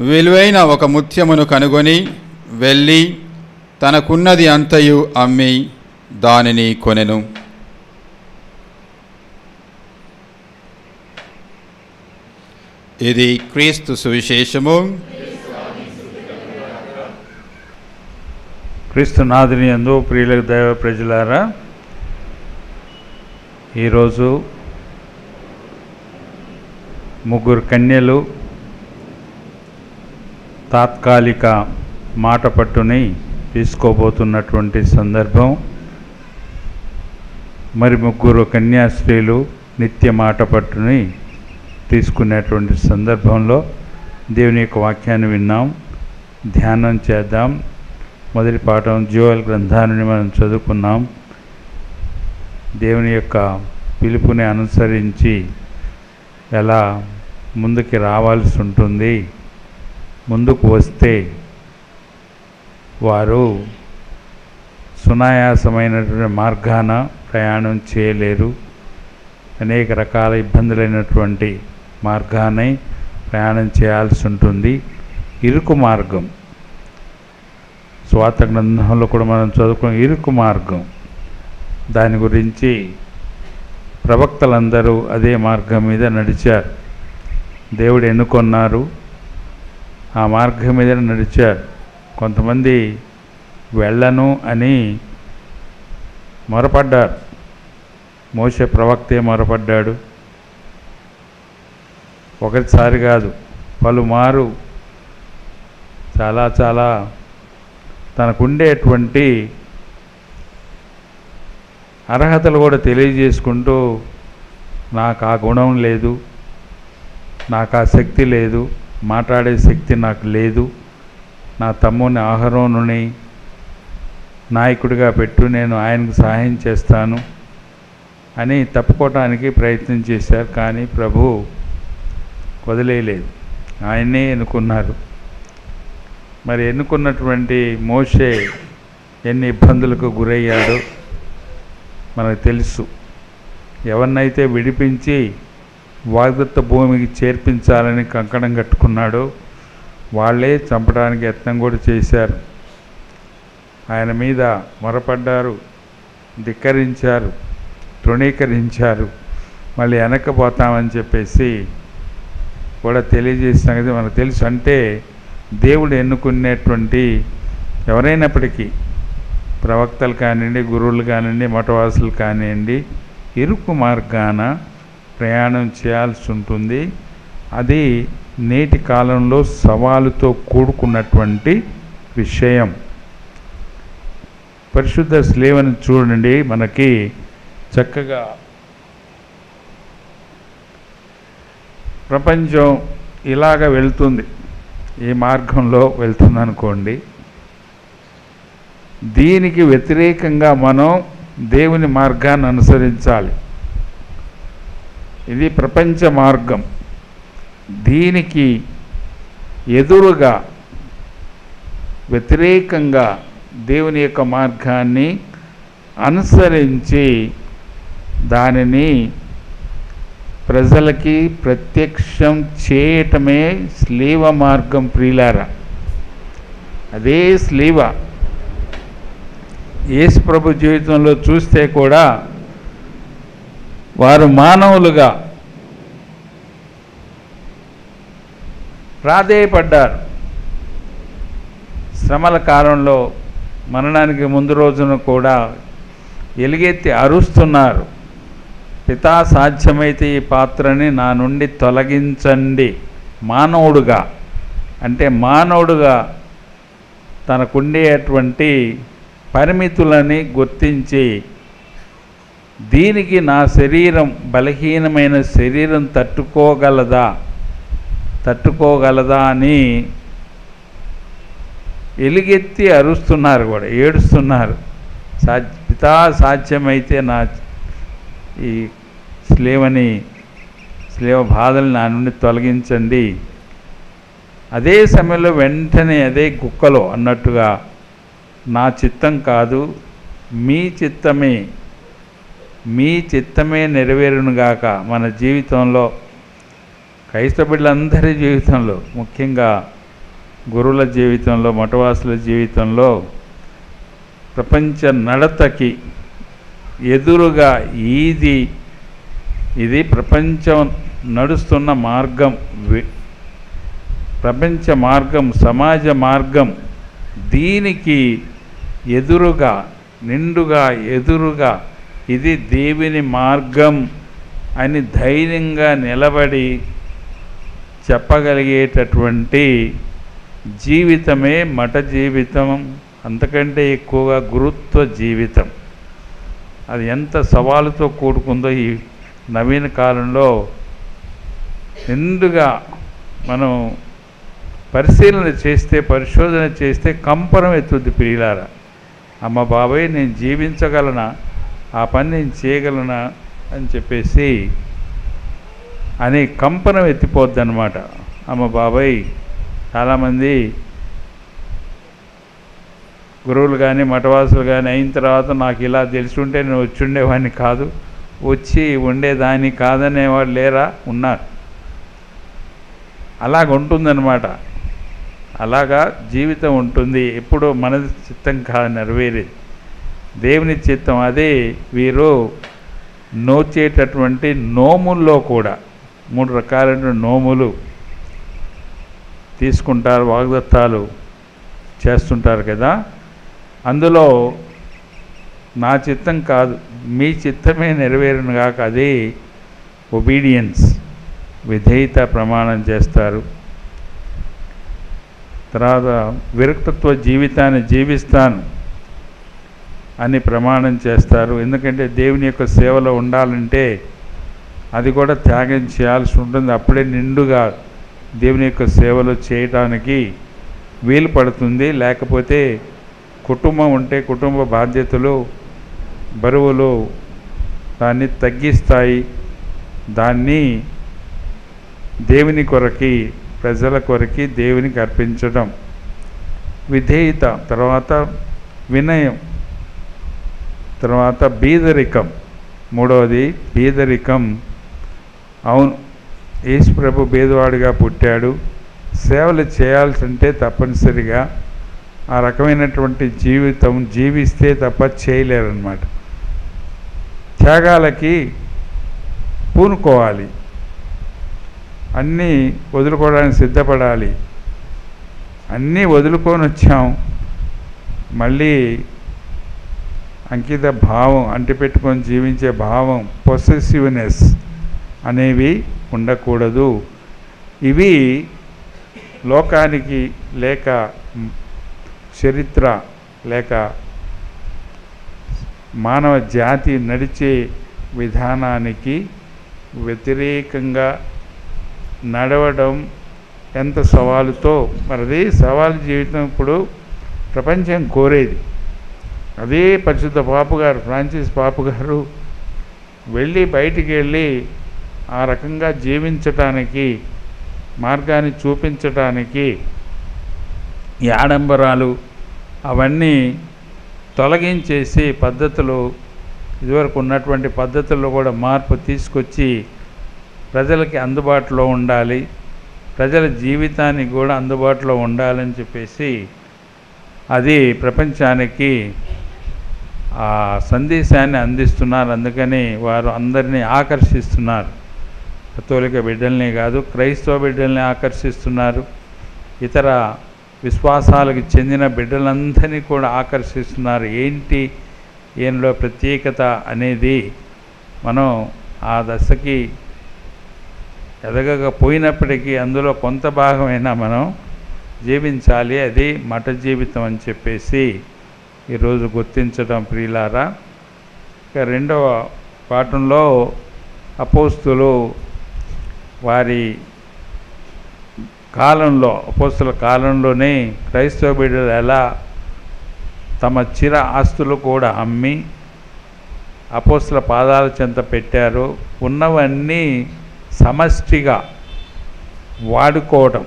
విలువైన ఒక ముత్యమును కనుగొని వెళ్ళి తనకున్నది అంతయు అమ్మి దానిని కొనెను. ఇది క్రీస్తు సువిశేషము. క్రీస్తునాథుని యందు ప్రియులకు దైవ ప్రజలారా, ఈరోజు ముగ్గురు కన్యలు తాత్కాలిక మాట పట్టుని తీసుకోబోతున్నటువంటి సందర్భం. మరి ముగ్గురు కన్యాస్త్రీలు నిత్య మాట పట్టుని తీసుకునేటువంటి సందర్భంలో దేవుని యొక్క వాక్యాన్ని విన్నాం, ధ్యానం చేద్దాం. మొదటి పాఠం జోయల్ గ్రంథాన్ని మనం చదువుకున్నాం. దేవుని యొక్క పిలుపుని అనుసరించి ఎలా ముందుకి రావాల్సి ఉంటుంది, ముందుకు వస్తే వారు సునాయాసమైనటువంటి మార్గాన ప్రయాణం చేయలేరు. అనేక రకాల ఇబ్బందులైనటువంటి మార్గాన్ని ప్రయాణం చేయాల్సి ఉంటుంది. ఇరుకు మార్గం, స్వార్థ గ్రంథంలో కూడా మనం చదువుకున్న ఇరుకు మార్గం, దాని గురించి ప్రవక్తలందరూ అదే మార్గం మీద నడిచారు. దేవుడు ఎన్నుకొన్నారు, ఆ మార్గం మీద నడిచారు. కొంతమంది వెళ్ళను అని మొరపడ్డారు. మోషే ప్రవక్తే మొరపడ్డాడు. ఒకసారి కాదు, పలుమారు చాలా తనకుండేటువంటి అర్హతలు కూడా తెలియజేసుకుంటూ, నాకు ఆ గుణం లేదు, నాకు ఆ శక్తి లేదు, మాట్లాడే శక్తి నాకు లేదు, నా తమ్ముని అహరోనుని నాయకుడిగా పెట్టు, నేను ఆయనకు సహాయం చేస్తాను అని తప్పుకోవటానికి ప్రయత్నం చేశారు. కానీ ప్రభు వదిలేయలేదు, ఆయన్నే ఎన్నుకున్నారు. మరి ఎన్నుకున్నటువంటి మోషే ఎన్ని ఇబ్బందులకు గురయ్యాడో మనకు తెలుసు. ఎవరినైతే విడిపించి వాగ్దత్త భూమికి చేర్పించాలని కంకణం కట్టుకున్నాడో వాళ్ళే చంపడానికి యత్నం కూడా చేశారు. ఆయన మీద మొరపడ్డారు, ధిక్కరించారు, తృణీకరించారు. మళ్ళీ వెనక్కిపోతామని చెప్పేసి కూడా తెలియజేసిన సంగతి మనకు తెలుసు. అంటే దేవుడు ఎన్నుకునేటువంటి ఎవరైనప్పటికీ, ప్రవక్తలు కానివ్వండి, గురువులు కానివ్వండి, మఠవాసులు కానివ్వండి, ఇరుకు మార్గాన ప్రయాణం చేయాల్సి ఉంటుంది. అది నేటి కాలంలో సవాలుతో కూడుకున్నటువంటి విషయం. పరిశుద్ధ స్లేవను చూడండి, మనకి చక్కగా ప్రపంచం ఇలాగ వెళ్తుంది, ఈ మార్గంలో వెళ్తుంది అనుకోండి. దీనికి వ్యతిరేకంగా మనం దేవుని మార్గాన్ని అనుసరించాలి. ఇది ప్రపంచ మార్గం. దీనికి ఎదురుగా వ్యతిరేకంగా దేవుని యొక్క మార్గాన్ని అనుసరించి దానిని ప్రజలకి ప్రత్యక్షం చేయటమే స్లీవ మార్గం ప్రియులారా. అదే స్లీవ యేసు ప్రభు జీవితంలో చూస్తే కూడా వారు మానవులుగా ప్రాధేయపడ్డారు. శ్రమల కాలంలో మరణానికి ముందు రోజున కూడా ఎలుగెత్తి అరుస్తున్నారు, పితా సాధ్యమైతే ఈ పాత్రని నా నుండి తొలగించండి. మానవుడుగా అంటే మానవుడుగా తనకుండేటువంటి పరిమితులని గుర్తించి దీనికి నా శరీరం బలహీనమైన శరీరం తట్టుకోగలదా అని ఎలుగెత్తి అరుస్తున్నారు, కూడా ఏడుస్తున్నారు. పితా సాధ్యమైతే నా ఈ స్లేవ బాధలు నా నుండి తొలగించండి. అదే సమయంలో వెంటనే అదే గుక్కలో అన్నట్టుగా నా చిత్తం కాదు మీ చిత్తమే నెరవేరునుగాక. మన జీవితంలో, క్రైస్తవ బిడ్డలందరి జీవితంలో, ముఖ్యంగా గురువుల జీవితంలో, మఠవాసుల జీవితంలో, ప్రపంచ నడతకి ఎదురుగా ఇది ప్రపంచం నడుస్తున్న మార్గం, ప్రపంచ మార్గం, సమాజ మార్గం. దీనికి ఎదురుగా, నిండుగా ఎదురుగా ఇది దేవుని మార్గం అని ధైర్యంగా నిలబడి చెప్పగలిగేటటువంటి జీవితమే మఠ జీవితం. అంతకంటే ఎక్కువగా గురుత్వ జీవితం. అది ఎంత సవాలుతో కూడుకుందో ఈ నవీన కాలంలో నిండుగా మనం పరిశోధన చేస్తే కంపరం ఎత్తుద్ది ప్రియులారా. అమ్మ బాబాయ్, నేను జీవించగలనా, ఆ పని నేను చేయగలనా అని చెప్పేసి అని కంపనం ఎత్తిపోద్ది అన్నమాట. అమ్మ బాబాయ్, చాలామంది గురువులు కానీ మఠవాసులు కానీ అయిన తర్వాత నాకు ఇలా తెలిసి ఉంటే నేను వచ్చి ఉండేవాడిని కాదు, వచ్చి ఉండేదాన్ని కాదనేవాడు లేరా? ఉన్నారు. అలాగ ఉంటుందన్నమాట. అలాగా జీవితం ఉంటుంది. ఎప్పుడో మన చిత్తం కాదు నెరవేరేది, దేవుని చిత్తం. అదే వీరు నోచేటటువంటి నోముల్లో కూడా 3 రకాలైన నోములు తీసుకుంటారు, వాగ్దత్తాలు చేస్తుంటారు కదా. అందులో నా చిత్తం కాదు మీ చిత్తమే నెరవేరును కాక, అదే ఒబీడియన్స్, విధేయత ప్రమాణం చేస్తారు. తర్వాత విరక్తత్వ జీవితాన్ని జీవిస్తాను అని ప్రమాణం చేస్తారు. ఎందుకంటే దేవుని యొక్క సేవలో ఉండాలంటే అది కూడా త్యాగం చేయాల్సి ఉంటుంది. అప్పుడే నిండుగా దేవుని యొక్క సేవలు చేయటానికి వీలు పడుతుంది. లేకపోతే కుటుంబం ఉంటే కుటుంబ బాధ్యతలు, బరువులు దాన్ని తగ్గిస్తాయి. దాన్ని దేవుని కొరకి, ప్రజల కొరకి దేవునికి అర్పించడం. విధేయత, తర్వాత వినయం, తర్వాత బీదరికం. 3వది బీదరికం. అవును, యేసు ప్రభు బీదవాడిగా పుట్టాడు. సేవలు చేయాల్సి ఉంటే తప్పనిసరిగా ఆ రకమైనటువంటి జీవితం జీవిస్తే తప్ప చేయలేరన్నమాట. త్యాగాలకి పూనుకోవాలి, అన్నీ వదులుకోవడానికి సిద్ధపడాలి. అన్నీ వదులుకొని వచ్చాం, మళ్ళీ అంకిత భావం, అంటిపెట్టుకొని జీవించే భావం, పొసెసివ్నెస్ అనేవి ఉండకూడదు. ఇవి లోకానికి లేక చరిత్ర లేక మానవ జాతి నడిచే విధానానికి వ్యతిరేకంగా నడవడం ఎంత సవాలుతో. మరి అదే సవాలు జీవితం ఇప్పుడు ప్రపంచం కోరేది. అదే పరిశుద్ధ పాపు గారు, ఫ్రాన్సిస్ పాపు గారు బయటికి వెళ్ళి ఆ రకంగా జీవించటానికి, మార్గాన్ని చూపించటానికి ఈ ఆడంబరాలు అవన్నీ తొలగించేసి పద్ధతులు, ఇదివరకు ఉన్నటువంటి పద్ధతుల్లో కూడా మార్పు తీసుకొచ్చి ప్రజలకి అందుబాటులో ఉండాలి, ప్రజల జీవితానికి కూడా అందుబాటులో ఉండాలని చెప్పేసి అది ప్రపంచానికి ఆ సందేశాన్ని అందిస్తున్నారు. అందుకని వారు అందరినీ ఆకర్షిస్తున్నారు. కథోలిక బిడ్డల్ని కాదు, క్రైస్తవ బిడ్డల్ని ఆకర్షిస్తున్నారు. ఇతర విశ్వాసాలకు చెందిన బిడ్డలందరినీ కూడా ఆకర్షిస్తున్నారు. ఏంటి ఈయనలో ప్రత్యేకత అనేది మనం ఆ దశకి ఎదగకపోయినప్పటికీ అందులో కొంత భాగమైనా మనం జీవించాలి. అది మఠ జీవితం అని చెప్పేసి ఈరోజు గుర్తించడం ప్రియులారా. ఇక రెండవ పాఠంలో అపోస్తులు వారి కాలంలో, అపోస్తుల కాలంలోనే క్రైస్తవ బిడ్డలు ఎలా తమ చిర ఆస్తులు కూడా అమ్మి అపోస్తుల పాదాల చెంత పెట్టారు. ఉన్నవన్నీ సమష్టిగా వాడుకోవడం,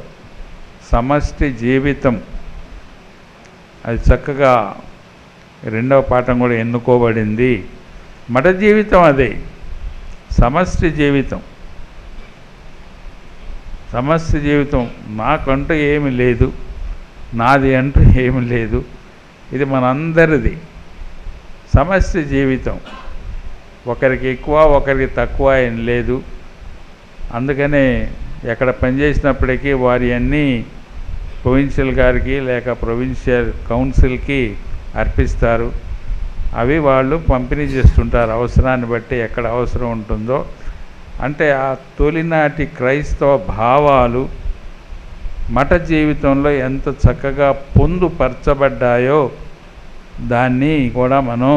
సమష్టి జీవితం, అది చక్కగా రెండవ పాఠం కూడా ఎన్నుకోబడింది. మఠ జీవితం అదే, సమష్టి జీవితం. సమష్టి జీవితం నాకంటూ ఏమి లేదు, నాది అంటూ ఏమి లేదు, ఇది మనందరిది సమష్టి జీవితం. ఒకరికి ఎక్కువ ఒకరికి తక్కువ ఏం లేదు. అందుకనే ఎక్కడ పనిచేసినప్పటికీ వారి అన్నీ ప్రొవిన్షియల్ గారికి లేక ప్రొవిన్షియల్ కౌన్సిల్కి అర్పిస్తారు. అవి వాళ్ళు పంపిణీ చేస్తుంటారు అవసరాన్ని బట్టి, ఎక్కడ అవసరం ఉంటుందో. అంటే ఆ తొలినాటి క్రైస్తవ భావాలు మఠ జీవితంలో ఎంత చక్కగా పొందుపరచబడ్డాయో దాన్ని కూడా మనం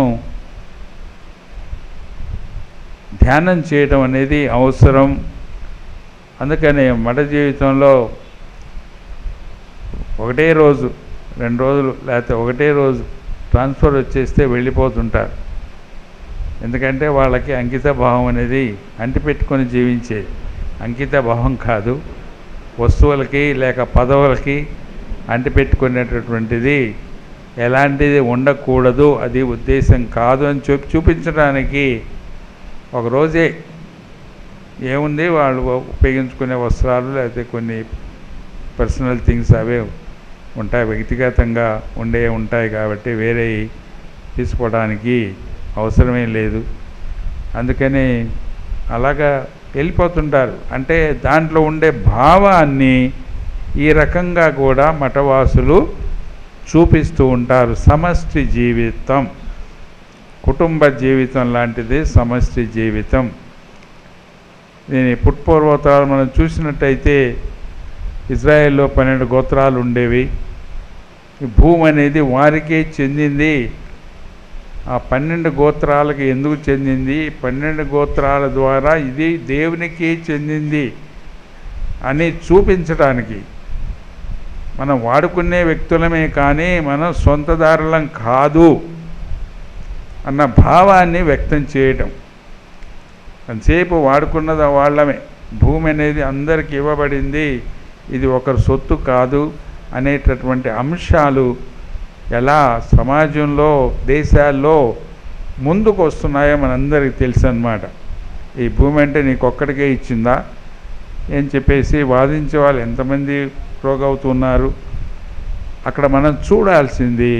ధ్యానం చేయడం అనేది అవసరం. అందుకని మఠ జీవితంలో ఒకటే రోజు, 2 రోజులు లేకపోతే ఒకటే రోజు ట్రాన్స్ఫర్ వచ్చేస్తే వెళ్ళిపోతుంటారు. ఎందుకంటే వాళ్ళకి అంకిత భావం అనేది అంటిపెట్టుకొని జీవించేది. అంకిత భావం కాదు, వస్తువులకి లేక పదవులకి అంటిపెట్టుకునేటటువంటిది ఎలాంటిది ఉండకూడదు, అది ఉద్దేశం కాదు అని చూపించడానికి ఒకరోజే ఏముంది, వాళ్ళు ఉపయోగించుకునే వస్త్రాలు లేకపోతే కొన్ని పర్సనల్ థింగ్స్ అవే ఉంటాయి, వ్యక్తిగతంగా ఉంటాయి కాబట్టి వేరే తీసుకోవడానికి అవసరమే లేదు. అందుకని అలాగా వెళ్ళిపోతుంటారు. అంటే దాంట్లో ఉండే భావాన్ని ఈ రకంగా కూడా మఠవాసులు చూపిస్తూ ఉంటారు. సమష్టి జీవితం, కుటుంబ జీవితం లాంటిది సమష్టి జీవితం. దీని పుట్పూర్వోత్తరాలు మనం చూసినట్టయితే ఇజ్రాయెల్లో 12 గోత్రాలు ఉండేవి. ఈ భూమి అనేది వారికే చెందింది. ఆ 12 గోత్రాలకు ఎందుకు చెందింది, 12 గోత్రాల ద్వారా ఇది దేవునికి చెందింది అని చూపించడానికి, మనం వాడుకునే వ్యక్తులమే కానీ మనం సొంతదారులం కాదు అన్న భావాన్ని వ్యక్తం చేయడం. అంతసేపు వాడుకున్నది వాళ్ళమే, భూమి అనేది అందరికి ఇవ్వబడింది, ఇది ఒకరి సొత్తు కాదు అనేటటువంటి అంశాలు ఎలా సమాజంలో దేశాల్లో ముందుకు వస్తున్నాయో మనందరికీ తెలుసు అన్నమాట. ఈ భూమి అంటే నీకు ఒక్కడికే ఇచ్చిందా అని చెప్పేసి వాదించే వాళ్ళు ఎంతమంది ప్రోగవుతున్నారు. అక్కడ మనం చూడాల్సింది,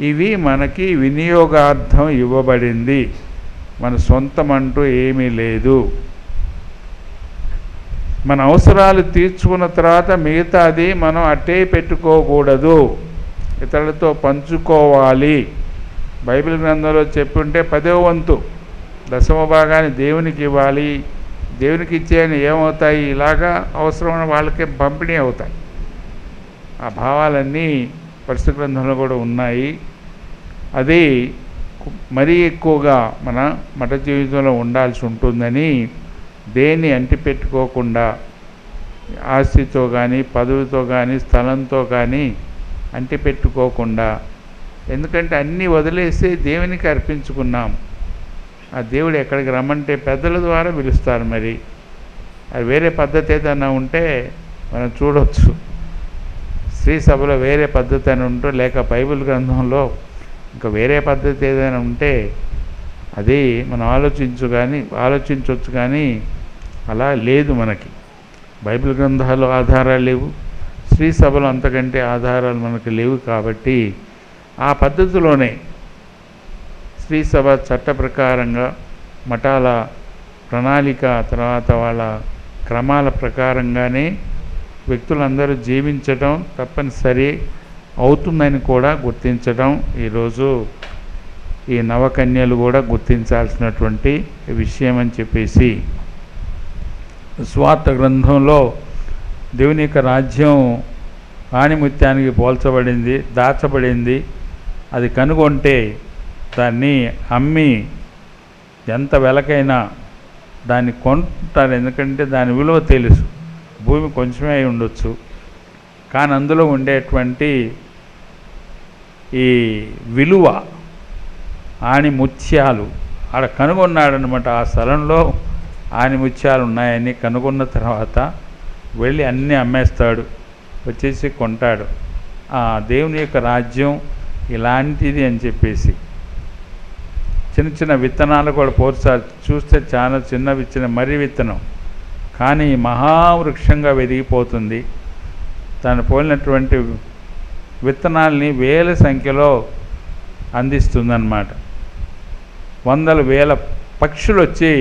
ఇవి మనకి వినియోగార్థం ఇవ్వబడింది, మన సొంతం అంటూ ఏమీ లేదు. మన అవసరాలు తీర్చుకున్న తర్వాత మిగతాది మనం అట్టే పెట్టుకోకూడదు, ఇతరులతో పంచుకోవాలి. బైబిల్ గ్రంథంలో చెప్పుంటే 10వ వంతు 10వ భాగాన్ని దేవునికి ఇవ్వాలి. దేవునికి ఇచ్చేయని ఏమవుతాయి, ఇలాగా అవసరమైన వాళ్ళకే పంపిణీ అవుతాయి. ఆ భావాలన్నీ పరిశుద్ధ గ్రంథంలో కూడా ఉన్నాయి. అది మరీ ఎక్కువగా మన మఠ జీవితంలో ఉండాల్సి ఉంటుందని, దేన్ని అంటిపెట్టుకోకుండా ఆస్తితో కానీ పదవితో కానీ స్థలంతో కానీ అంటిపెట్టుకోకుండా, ఎందుకంటే అన్నీ వదిలేసి దేవునికి అర్పించుకున్నాం. ఆ దేవుడు ఎక్కడికి రమ్మంటే పెద్దల ద్వారా పిలుస్తారు. మరి అది వేరే పద్ధతి ఏదైనా ఉంటే మనం చూడవచ్చు. శ్రీ సభలో వేరే పద్ధతి అని ఉంటూ, లేక బైబిల్ గ్రంథంలో ఇంకా వేరే పద్ధతి ఏదైనా ఉంటే అది మనం ఆలోచించవచ్చు కానీ అలా లేదు మనకి. బైబిల్ గ్రంథాలు ఆధారాలు లేవు, శ్రీ సభలు అంతకంటే ఆధారాలు మనకు లేవు. కాబట్టి ఆ పద్ధతిలోనే శ్రీ సభ చట్ట ప్రకారంగా మఠాల ప్రణాళిక తర్వాత వాళ్ళ క్రమాల ప్రకారంగానే వ్యక్తులందరూ జీవించడం తప్పనిసరి అవుతుందని కూడా గుర్తించడం ఈరోజు ఈ నవకన్యలు కూడా గుర్తించాల్సినటువంటి విషయం అని చెప్పేసి సువార్త గ్రంథంలో దేవుని యొక్క రాజ్యం ఆణిముత్యానికి పోల్చబడింది, దాచబడింది. అది కనుగొంటే దాన్ని అమ్మి ఎంత వెలకైనా దాన్ని కొంటారు. ఎందుకంటే దాని విలువ తెలుసు. భూమి కొంచెమే అయి ఉండొచ్చు, కానీ అందులో ఉండేటువంటి ఈ విలువ ఆణిముత్యాలు ఆడ కనుగొన్నాడనమాట. ఆ స్థలంలో ఆణిముత్యాలు ఉన్నాయని కనుగొన్న తర్వాత వెళ్ళి అన్నీ అమ్మేస్తాడు, వచ్చేసి కొంటాడు. దేవుని యొక్క రాజ్యం ఇలాంటిది అని చెప్పేసి చిన్న చిన్న విత్తనాలు కూడా పోర్చారు. చూస్తే చాలా చిన్న విత్తన మర్రి విత్తనం, కానీ మహావృక్షంగా వెదిగిపోతుంది. తను పోలినటువంటి విత్తనాల్ని వేల సంఖ్యలో అందిస్తుందన్నమాట. వందల వేల పక్షులు వచ్చి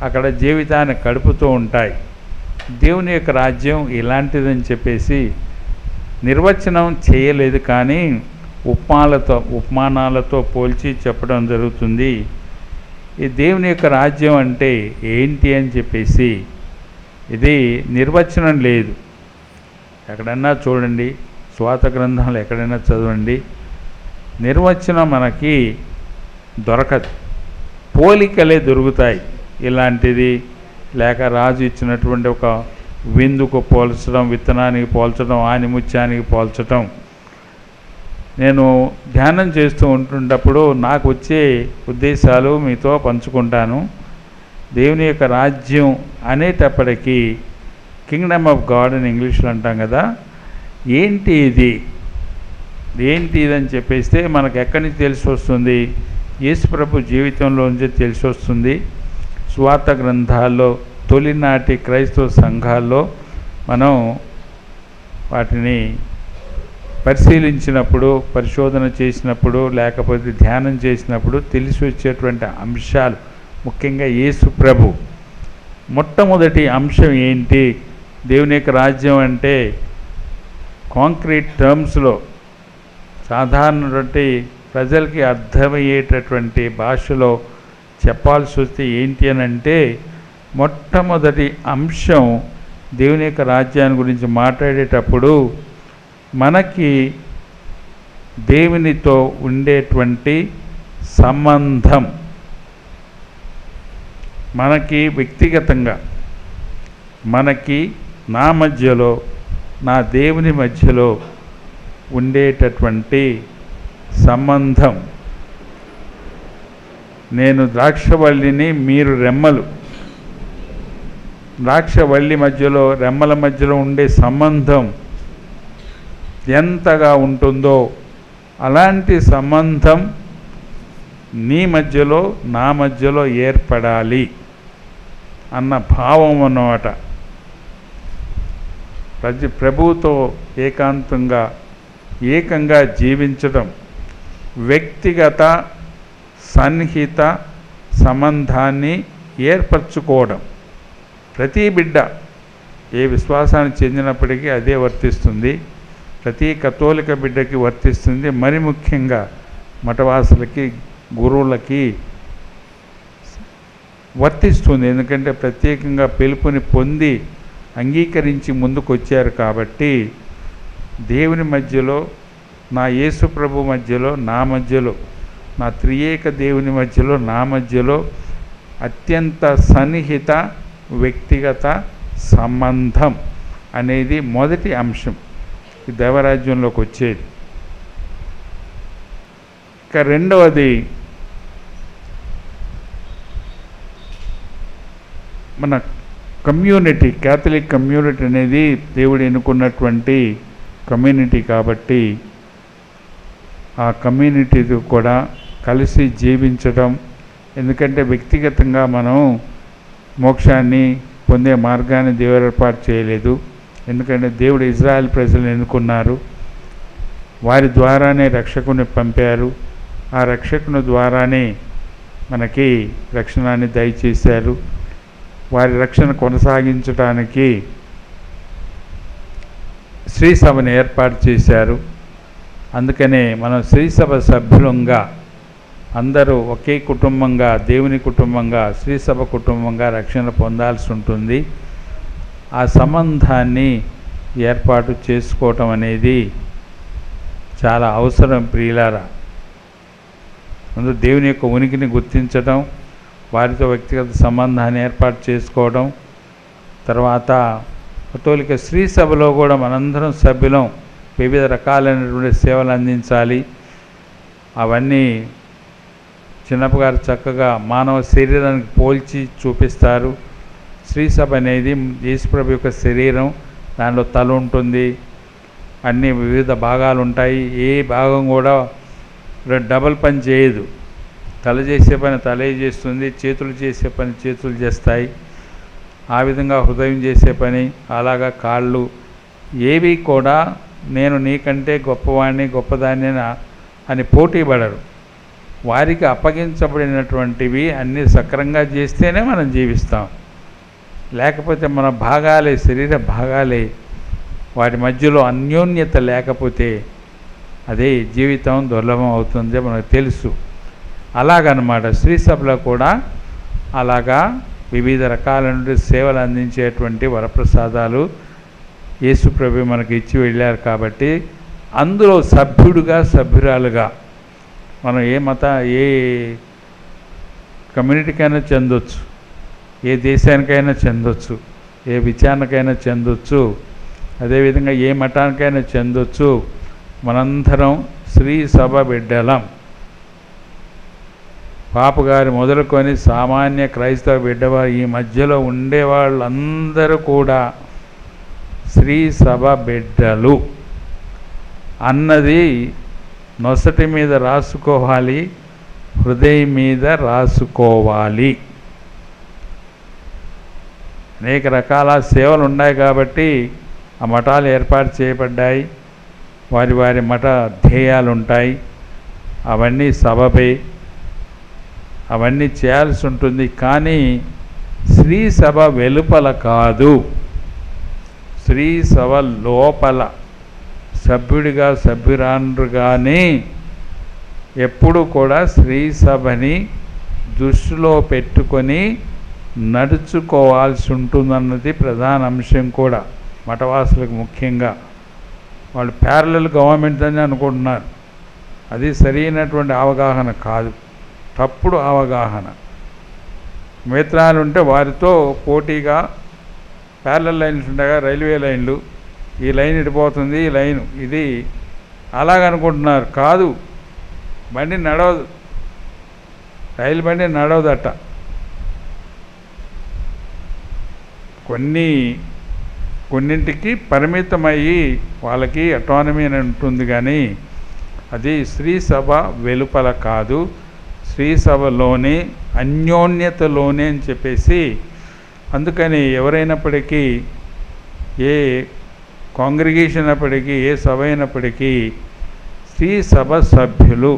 అక్కడ జీవితాన్ని గడుపుతూ ఉంటాయి. దేవుని యొక్క రాజ్యం ఇలాంటిదని చెప్పేసి నిర్వచనం చేయలేదు, కానీ ఉపమానాలతో పోల్చి చెప్పడం జరుగుతుంది. ఈ దేవుని యొక్క రాజ్యం అంటే ఏంటి అని చెప్పేసి ఇది నిర్వచనం లేదు. ఎక్కడన్నా చూడండి, స్వాత గ్రంథంలో ఎక్కడైనా చదవండి, నిర్వచనం మనకి దొరకదు. పోలికలే దొరుకుతాయి. ఇలాంటిది లేక రాజు ఇచ్చినటువంటి ఒక విందుకు పోల్చడం, విత్తనానికి పోల్చడం, ఆనిముత్యానికి పోల్చడం. నేను ధ్యానం చేస్తూ ఉంటున్నప్పుడు నాకు వచ్చే ఉద్దేశాలు మీతో పంచుకుంటాను. దేవుని యొక్క రాజ్యం అనేటప్పటికీ కింగ్డమ్ ఆఫ్ గాడ్ అని ఇంగ్లీష్లో అంటాం కదా. ఏంటి ఇది అని చెప్పేస్తే మనకు ఎక్కడి నుంచి తెలిసి వస్తుంది? యేసుప్రభు జీవితంలోంచి తెలిసి వస్తుంది. సువార్త గ్రంథాల్లో తొలినాటి క్రైస్తవ సంఘాల్లో మనం వాటిని పరిశీలించినప్పుడు, పరిశోధన చేసినప్పుడు, లేకపోతే ధ్యానం చేసినప్పుడు తెలిసి వచ్చేటువంటి అంశాలు, ముఖ్యంగా యేసు ప్రభు మొట్టమొదటి అంశం ఏంటి? దేవుని యొక్క రాజ్యం అంటే కాంక్రీట్ టర్మ్స్లో సాధారణటువంటి ప్రజలకి అర్థమయ్యేటటువంటి భాషలో చెప్పాల్సి వస్తే ఏంటి అని అంటే, మొట్టమొదటి అంశం దేవుని యొక్క రాజ్యాన్ని గురించి మాట్లాడేటప్పుడు మనకి దేవునితో ఉండేటువంటి సంబంధం, మనకి వ్యక్తిగతంగా మనకి నా మధ్యలో నా దేవుని మధ్యలో ఉండేటటువంటి సంబంధం. నేను ద్రాక్షవల్లిని, మీరు రెమ్మలు. ద్రాక్షవల్లి మధ్యలో రెమ్మల మధ్యలో ఉండే సంబంధం ఎంతగా ఉంటుందో అలాంటి సంబంధం నీ మధ్యలో నా మధ్యలో ఏర్పడాలి అన్న భావం అన్నమాట. ప్రభువుతో ఏకంగా జీవించడం, వ్యక్తిగత సన్నిహిత సంబంధాన్ని ఏర్పరచుకోవడం. ప్రతి బిడ్డ ఏ విశ్వాసానికి చెందినప్పటికీ అదే వర్తిస్తుంది. ప్రతి కథోలిక బిడ్డకి వర్తిస్తుంది. మరి ముఖ్యంగా మఠవాసులకి, గురువులకి వర్తిస్తుంది. ఎందుకంటే ప్రత్యేకంగా పిలుపుని పొంది అంగీకరించి ముందుకు వచ్చారు కాబట్టి దేవుని మధ్యలో, నా యేసు ప్రభు మధ్యలో, నా మధ్యలో, నా త్రియేక దేవుని మధ్యలో, నా మధ్యలో అత్యంత సన్నిహిత వ్యక్తిగత సంబంధం అనేది మొదటి అంశం ఈ దైవరాజ్యంలోకి వచ్చేది. ఇక రెండవది మన కమ్యూనిటీ, క్యాథలిక్ కమ్యూనిటీ అనేది దేవుడు ఎన్నుకున్నటువంటి కమ్యూనిటీ కాబట్టి ఆ కమ్యూనిటీతో కూడా కలిసి జీవించడం. ఎందుకంటే వ్యక్తిగతంగా మనం మోక్షాన్ని పొందే మార్గాన్ని దేవుడు ఏర్పాటు చేయలేదు. ఎందుకంటే దేవుడు ఇజ్రాయెల్ ప్రజలను ఎన్నుకున్నారు, వారి ద్వారానే రక్షకుని పంపారు, ఆ రక్షకుని ద్వారానే మనకి రక్షణాన్ని దయచేశారు. వారి రక్షణ కొనసాగించడానికి శ్రీసభను ఏర్పాటు చేశారు. అందుకనే మనం శ్రీసభ సభ్యులంగా అందరూ ఒకే కుటుంబంగా, దేవుని కుటుంబంగా, శ్రీసభ కుటుంబంగా రక్షణ పొందాల్సి ఉంటుంది. ఆ సంబంధాన్ని ఏర్పాటు చేసుకోవటం అనేది చాలా అవసరం ప్రియులారా. ముందు దేవుని యొక్క ఉనికిని గుర్తించడం, వారితో వ్యక్తిగత సంబంధాన్ని ఏర్పాటు చేసుకోవడం, తర్వాత కథోలిక శ్రీసభలో కూడా మనందరం సభ్యులం వివిధ రకాలైనటువంటి సేవలు అందించాలి. అవన్నీ చిన్నప్ప గారు చక్కగా మానవ శరీరానికి పోల్చి చూపిస్తారు. శ్రీసభ అనేది యేసుప్రభు యొక్క శరీరం, దానిలో తల ఉంటుంది, అన్ని వివిధ భాగాలు ఉంటాయి. ఏ భాగం కూడా డబల్ పని చేయదు. తల చేసే పని తలే చేస్తుంది, చేతులు చేసే పని చేతులు చేస్తాయి. ఆ విధంగా హృదయం చేసే పని, అలాగా కాళ్ళు, ఏవి కూడా నేను నీకంటే గొప్పవాడిని గొప్పదాన్ని అని పోటీ పడరు. వారికి అప్పగించబడినటువంటివి అన్నీ సక్రంగా చేస్తేనే మనం జీవిస్తాం. లేకపోతే మన భాగాలే, శరీర భాగాలే, వాటి మధ్యలో అన్యోన్యత లేకపోతే అదే జీవితం దుర్లభం అవుతుంది మనకు తెలుసు. అలాగనమాట శ్రీసభలో కూడా అలాగా వివిధ రకాలైన సేవలు అందించేటువంటి వరప్రసాదాలు యేసుప్రభు మనకి ఇచ్చి వెళ్ళారు. కాబట్టి అందులో సభ్యుడిగా, సభ్యురాలుగా మనం ఏ కమ్యూనిటీకైనా చెందొచ్చు, ఏ దేశానికైనా చెందొచ్చు, ఏ విచారణకైనా చెందొచ్చు, అదేవిధంగా ఏ మఠానికైనా చెందొచ్చు. మనందరం శ్రీ సభ బిడ్డలం. పాపగారి మొదలుకొని సామాన్య క్రైస్తవ బిడ్డవారు ఈ మధ్యలో ఉండేవాళ్ళందరూ కూడా శ్రీ సభ బిడ్డలు అన్నది నొసటి మీద రాసుకోవాలి, హృదయం మీద రాసుకోవాలి. అనేక రకాల సేవలు ఉన్నాయి కాబట్టి ఆ మఠాలు ఏర్పాటు చేయబడ్డాయి, వారి వారి మఠ ధ్యేయాలు ఉంటాయి. అవన్నీ సభపై అవన్నీ చేయాల్సి ఉంటుంది. కానీ శ్రీ సభ వెలుపల కాదు, శ్రీ సభ లోపల సభ్యుడిగా, సభ్యురాండ్రుగానే ఎప్పుడు కూడా శ్రీ సభని దృష్టిలో పెట్టుకొని నడుచుకోవాల్సి ఉంటుందన్నది ప్రధాన అంశం కూడా మఠవాసులకు. ముఖ్యంగా వాళ్ళు ప్యారలల్ గవర్నమెంట్ అని అనుకుంటున్నారు. అది సరైనటువంటి అవగాహన కాదు, తప్పుడు అవగాహన. మిత్రాలు ఉంటే వారితో పోటీగా ప్యారలల్ లైన్స్ ఉండగా రైల్వే లైన్లు, ఈ లైన్ ఇడిపోతుంది, ఈ లైన్ ఇది అలాగనుకుంటున్నారు. కాదు, బండి నడవదు, రైలు బండి నడవదట. కొన్నింటికి పరిమితమయ్యి వాళ్ళకి అటానమీ అని ఉంటుంది. కానీ అది శ్రీ సభ వెలుపల కాదు, శ్రీ సభలోనే, అన్యోన్యతలోనే అని చెప్పేసి. అందుకని ఎవరైనప్పటికీ, ఏ కాంగ్రిగేషన్ అయినప్పటికీ, ఏ సభ అయినప్పటికీ శ్రీ సభ సభ్యులు.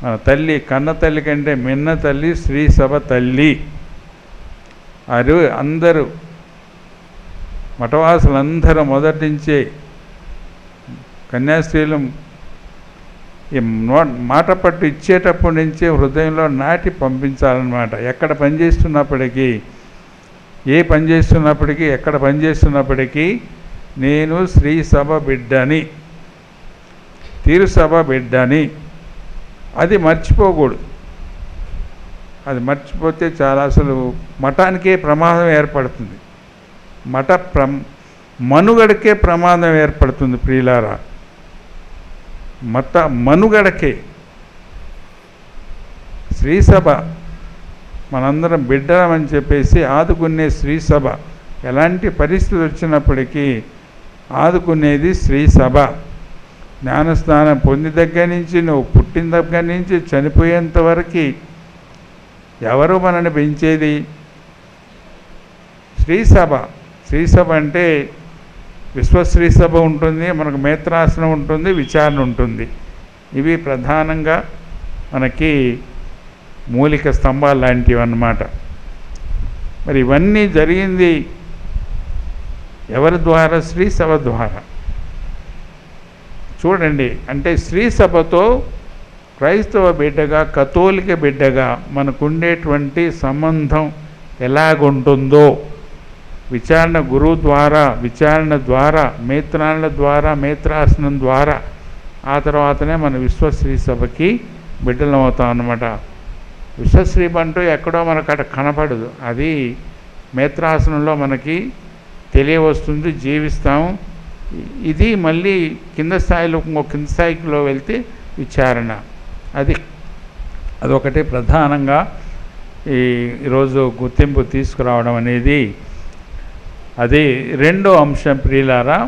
మన తల్లి, కన్న తల్లి కంటే మిన్న తల్లి శ్రీ సభ తల్లి. అందరూ మఠవాసులందరూ మొదటి నుంచే కన్యాస్త్రీలు ఈ మాట పట్టు ఇచ్చేటప్పటి నుంచే హృదయంలో నాటి పంపించాలన్నమాట. ఎక్కడ పనిచేస్తున్నప్పటికీ, ఏ పని చేస్తున్నప్పటికీ, ఎక్కడ పనిచేస్తున్నప్పటికీ నేను శ్రీ సభ బిడ్డని, తిరుసభ బిడ్డని, అది మర్చిపోకూడదు. అది మర్చిపోతే చాలా అసలు మఠానికే ప్రమాదం ఏర్పడుతుంది, మనుగడకే ప్రమాదం ఏర్పడుతుంది ప్రియులారా. మనుగడకే. శ్రీసభ మనందరం బిడ్డలమని చెప్పేసి ఆదుకునే శ్రీసభ. ఎలాంటి పరిస్థితి వచ్చినప్పటికీ ఆదుకునేది శ్రీసభ. జ్ఞానస్నానం పొంది దగ్గర నుంచి, నువ్వు పుట్టిన దగ్గర నుంచి చనిపోయేంత వరకు ఎవరు మనల్ని పెంచేది, శ్రీసభ అంటే విశ్వశ్రీ సభ ఉంటుంది, మనకు మేత్రాసనం ఉంటుంది, విచారణ ఉంటుంది. ఇవి ప్రధానంగా మనకి మూలిక స్తంభాలు లాంటివి అన్నమాట. మరి ఇవన్నీ జరిగింది ఎవరి ద్వారా? శ్రీ సభ ద్వారా. చూడండి, అంటే శ్రీ సభతో క్రైస్తవ బిడ్డగా, కథోలిక బిడ్డగా మనకుండేటువంటి సంబంధం ఎలాగుంటుందో విచారణ గురువు ద్వారా, విచారణ ద్వారా, మేత్రాల ద్వారా, మేత్రాసనం ద్వారా, ఆ తర్వాతనే మన విశ్వశ్రీ సభకి బిడ్డలం అవుతాం అన్నమాట. విశ్వశ్రీ అంటూ ఎక్కడో మనకు అక్కడ కనపడదు, అది మేత్రాసనంలో మనకి తెలియవస్తుంది, జీవిస్తాము. ఇది మళ్ళీ కింద స్థాయిలో ఇంకో కింద స్థాయిలో వెళ్తే విచారణ. అదొకటి ప్రధానంగా ఈరోజు గుర్తింపు తీసుకురావడం అనేది. అది రెండో అంశం ప్రియులారా.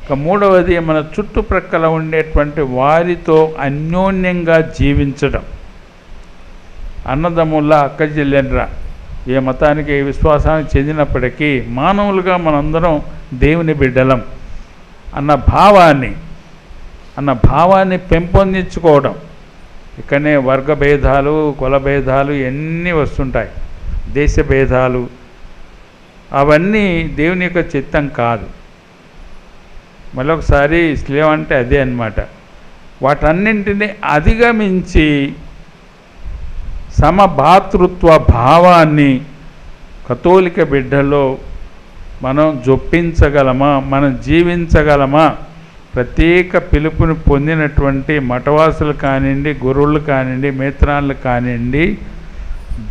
ఇక మూడవది మన చుట్టుప్రక్కల ఉండేటువంటి వారితో అన్యోన్యంగా జీవించడం. అన్నదమ్ముల్లా, అక్క చెల్లెండ్రా, ఏ మతానికి, ఏ విశ్వాసానికి చెందినప్పటికీ మానవులుగా మనందరం దేవుని బిడ్డలం అన్న భావాన్ని పెంపొందించుకోవడం. ఇక్కడనే వర్గ భేదాలు, కుల భేదాలు ఎన్ని వస్తుంటాయి, దేశ భేదాలు, అవన్నీ దేవుని యొక్క చిత్తం కాదు. మరొకసారి స్లేవ్ అంటే అదే అన్నమాట. వాటన్నింటినీ అధిగమించి సమభాతృత్వ భావాన్ని కథోలిక బిడ్డలో మనం జొప్పించగలమా, మనం జీవించగలమా? ప్రత్యేక పిలుపుని పొందినటువంటి మఠవాసులు కానివ్వండి, గురువులు కానివ్వండి, మేత్రాలు కానివ్వండి,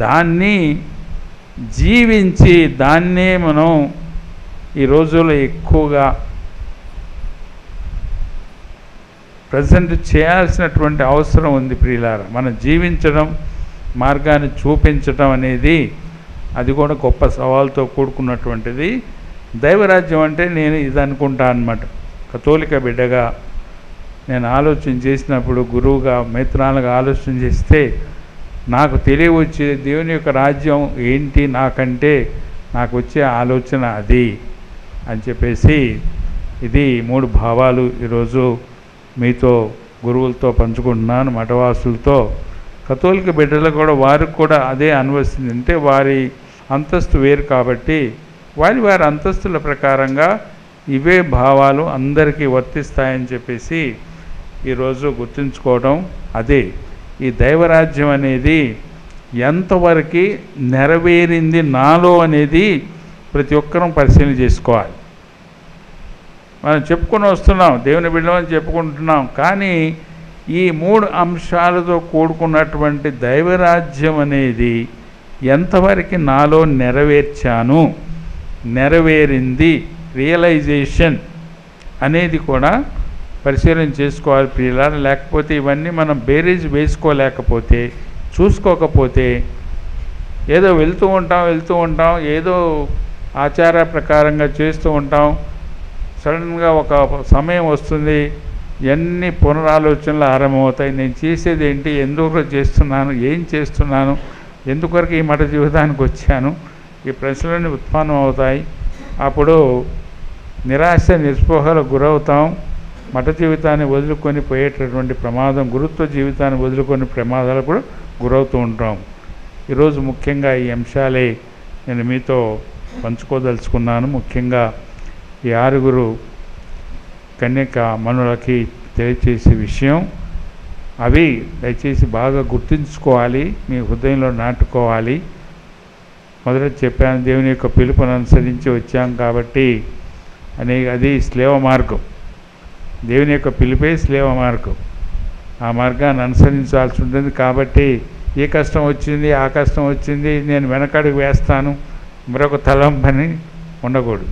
దాన్ని జీవించి దాన్నే మనం ఈ రోజుల్లో ఎక్కువగా ప్రజెంట్ చేయాల్సినటువంటి అవసరం ఉంది ప్రియులారా. మనం జీవించడం, మార్గాన్ని చూపించడం అనేది అది కూడా గొప్ప సవాల్తో కూడుకున్నటువంటిది. దైవరాజ్యం అంటే నేను ఇది అనుకుంటా అన్నమాట. కథోలిక బిడ్డగా నేను ఆలోచన చేసినప్పుడు, గురువుగా, మేత్రాలుగా ఆలోచన చేస్తే నాకు తెలియవచ్చే దేవుని యొక్క రాజ్యం ఏంటి నాకంటే నాకు వచ్చే ఆలోచన అది అని చెప్పేసి ఇది 3 భావాలు ఈరోజు మీతో గురువులతో పంచుకుంటున్నాను, మఠవాసులతో. కథోలిక బిడ్డలు కూడా వారికి కూడా అదే అనివస్తుంది. అంటే వారి అంతస్తు వేరు కాబట్టి వారి అంతస్తుల ప్రకారంగా ఇవే భావాలు అందరికీ వర్తిస్తాయని చెప్పేసి ఈరోజు గుర్తుంచుకోవడం. అదే ఈ దైవరాజ్యం అనేది ఎంతవరకు నెరవేరింది నాలో అనేది ప్రతి ఒక్కరం పరిశీలన చేసుకోవాలి. మనం చెప్పుకొని వస్తున్నాం, దేవుని బిడ్డమని చెప్పుకుంటున్నాం, కానీ ఈ 3 అంశాలతో కూడుకున్నటువంటి దైవరాజ్యం అనేది ఎంతవరకు నాలో నెరవేర్చాను, నెరవేరింది, రియలైజేషన్ అనేది కూడా పరిశీలన చేసుకోవాలి ప్రియులారా. లేకపోతే ఇవన్నీ మనం బేరీజ్ వేసుకోలేకపోతే, చూసుకోకపోతే ఏదో వెళ్తూ ఉంటాం, ఏదో ఆచార ప్రకారంగా చేస్తూ ఉంటాం. సడన్గా ఒక సమయం వస్తుంది, ఎన్ని పునరాలోచనలు ఆరంభమవుతాయి. నేను చేసేది ఏంటి, ఎందుకు చేస్తున్నాను, ఏం చేస్తున్నాను, ఎందుకొరకు ఈ మఠ జీవితానికి వచ్చాను, ఈ ప్రశ్నలన్నీ ఉత్పన్నం అవుతాయి. అప్పుడు నిరాశ, నిస్పృహలకు గురవుతాం. మఠ జీవితాన్ని వదులుకొని పోయేటటువంటి ప్రమాదం, గురుత్వ జీవితాన్ని వదులుకొని ప్రమాదాలు కూడా గురవుతూ ఉంటాం. ఈరోజు ముఖ్యంగా ఈ అంశాలే నేను మీతో పంచుకోదలుచుకున్నాను. ముఖ్యంగా ఈ 6 కన్యక మనులకి తెలియచేసే విషయం అవి దయచేసి బాగా గుర్తుంచుకోవాలి, మీ హృదయంలో నాటుకోవాలి. మొదట చెప్పాను, దేవుని యొక్క పిలుపును అనుసరించి వచ్చాం కాబట్టి అది స్లేవ మార్గం. దేవుని యొక్క పిలిపే స్లేవ మార్గం. ఆ మార్గాన్ని అనుసరించాల్సి ఉంటుంది. కాబట్టి ఏ కష్టం వచ్చింది, ఆ కష్టం వచ్చింది, నేను వెనకడుగు వేస్తాను, మరొక తలంపని ఉండకూడదు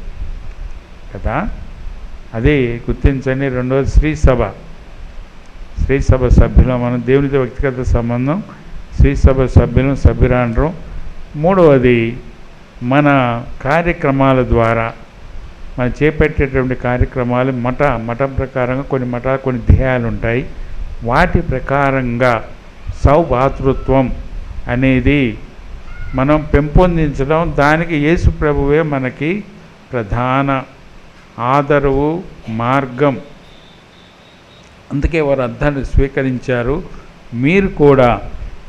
కదా. అది గుర్తించండి. రెండవది శ్రీ సభ సభ్యులు, మనం దేవునితో వ్యక్తిగత సంబంధం, శ్రీ సభ సభ్యులు, సభ్యురాండ్రం. మూడవది మన కార్యక్రమాల ద్వారా మనం చేపట్టేటువంటి కార్యక్రమాలు మఠం ప్రకారంగా కొన్ని ధ్యేయాలు ఉంటాయి. వాటి ప్రకారంగా సౌభాతృత్వం అనేది మనం పెంపొందించడం, దానికి యేసు ప్రభువే మనకి ప్రధాన ఆదరవు, మార్గం. అందుకే వారు అర్థాన్ని స్వీకరించారు. మీరు కూడా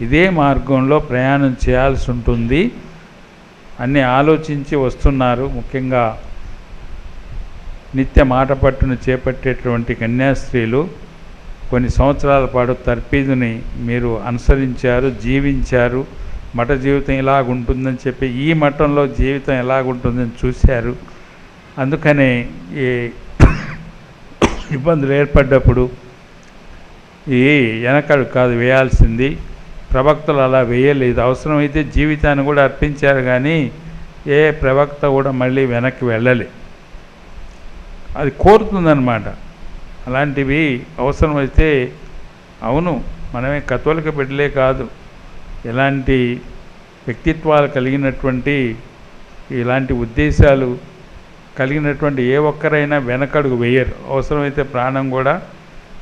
ఇదే మార్గంలో ప్రయాణం చేయాల్సి ఉంటుంది అన్నీ ఆలోచించి వస్తున్నారు. ముఖ్యంగా నిత్య మాట పట్టును చేపట్టేటువంటి కన్యాస్త్రీలు కొన్ని సంవత్సరాల పాటు తర్పీదుని మీరు అనుసరించారు, జీవించారు. మఠ జీవితం ఇలాగుంటుందని చెప్పి ఈ మఠంలో జీవితం ఎలాగుంటుందని చూశారు. అందుకనే ఈ ఇబ్బందులు ఏర్పడ్డప్పుడు ఈ వెనకడు కాదు వేయాల్సింది. ప్రవక్తలు అలా వేయలేదు. అవసరమైతే జీవితాన్ని కూడా అర్పించారు, కానీ ఏ ప్రవక్త కూడా మళ్ళీ వెనక్కి వెళ్ళలే. అది కోరుతుందన్నమాట. అలాంటివి అవసరమైతే, అవును మనమే కథోలిక బిడ్డలే కాదు, ఎలాంటి వ్యక్తిత్వాలు కలిగినటువంటి, ఇలాంటి ఉద్దేశాలు కలిగినటువంటి ఏ ఒక్కరైనా వెనకడుగు వేయరు. అవసరమైతే ప్రాణం కూడా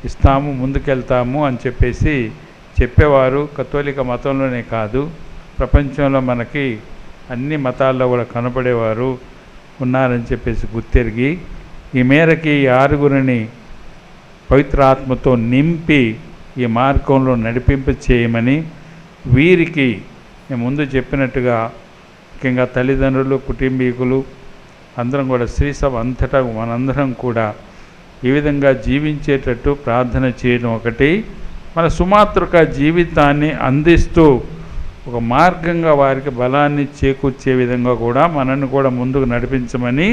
ఇస్తాము, ముందుకెళ్తాము అని చెప్పేసి చెప్పేవారు. కథోలిక మతంలోనే కాదు, ప్రపంచంలో మనకి అన్ని మతాల్లో కూడా కనపడేవారు ఉన్నారని చెప్పేసి గుర్తెరిగి, ఈ మేరకి ఈ ఆరుగురిని పవిత్రాత్మతో నింపి ఈ మార్గంలో నడిపింప చేయమని, వీరికి నేను ముందు చెప్పినట్టుగా ముఖ్యంగా తల్లిదండ్రులు, కుటుంబీకులు అందరం కూడా శ్రీ సభ అంతటా మనందరం కూడా ఈ విధంగా జీవించేటట్టు ప్రార్థన చేయడం ఒకటి, మన సుమాతృక జీవితాన్ని అందిస్తూ ఒక మార్గంగా వారికి బలాన్ని చేకూర్చే విధంగా కూడా మనల్ని కూడా ముందుకు నడిపించమని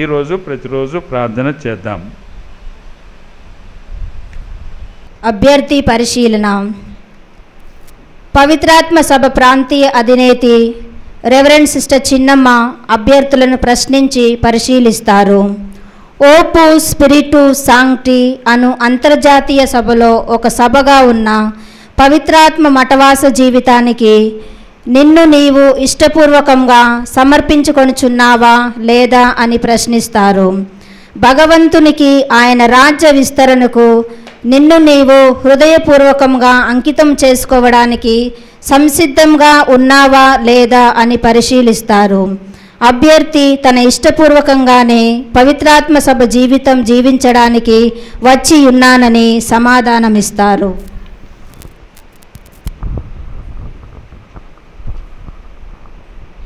ఈరోజు ప్రతిరోజు ప్రార్థన చేద్దాం. అభ్యర్థి పరిశీలన. పవిత్రాత్మ సభ ప్రాంతీయ అధినేతి రెవరెండ్ సిస్టర్ చిన్నమ్మ అభ్యర్థులను ప్రశ్నించి పరిశీలిస్తారు. ఓపు స్పిరిటు సాంక్టి అను అంతర్జాతీయ సభలో ఒక సభగా ఉన్న పవిత్రాత్మ మఠవాస జీవితానికి నిన్ను నీవు ఇష్టపూర్వకంగా సమర్పించుకొనుచున్నావా లేదా అని ప్రశ్నిస్తారు. భగవంతునికి, ఆయన రాజ్య విస్తరణకు నిన్ను నీవు హృదయపూర్వకంగా అంకితం చేసుకోవడానికి సంసిద్ధంగా ఉన్నావా లేదా అని పరిశీలిస్తారు. అభ్యర్థి తన ఇష్టపూర్వకంగానే పవిత్రాత్మ సభ జీవితం జీవించడానికి వచ్చి ఉన్నానని సమాధానమిస్తారు.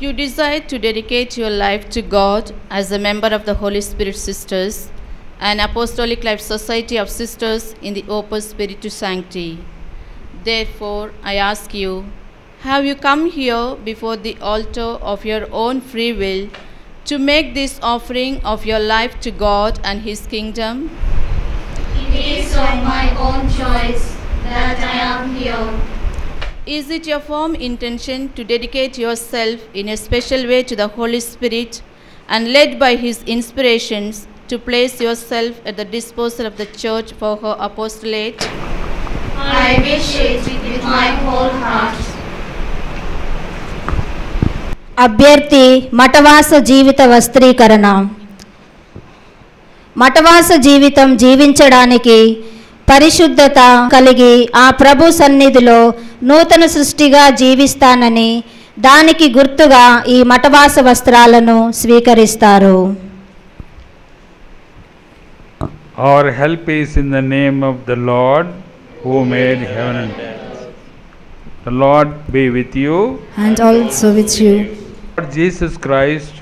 You decide to dedicate your life to God as a member of the Holy Spirit Sisters, an apostolic life society of sisters in the Opus Spiritu Sancti. Therefore, I ask you, have you come here before the altar of your own free will to make this offering of your life to God and His kingdom? It is of my own choice that I am here. Is it your firm intention to dedicate yourself in a special way to the Holy Spirit and led by His inspirations to place yourself at the disposal of the Church for her apostolate? I wish it with my whole heart. అభ్యర్థి మఠవాస జీవిత వస్త్రీకరణ. మఠవాస జీవితం జీవించడానికి పరిశుద్ధత కలిగి ఆ ప్రభు సన్నిధిలో నూతన సృష్టిగా జీవిస్తానని, దానికి గుర్తుగా ఈ మఠవాస వస్త్రాలను స్వీకరిస్తారు. Our help is in the name of the Lord who made heaven and earth. The Lord be with you. And also with you. Lord Jesus Christ,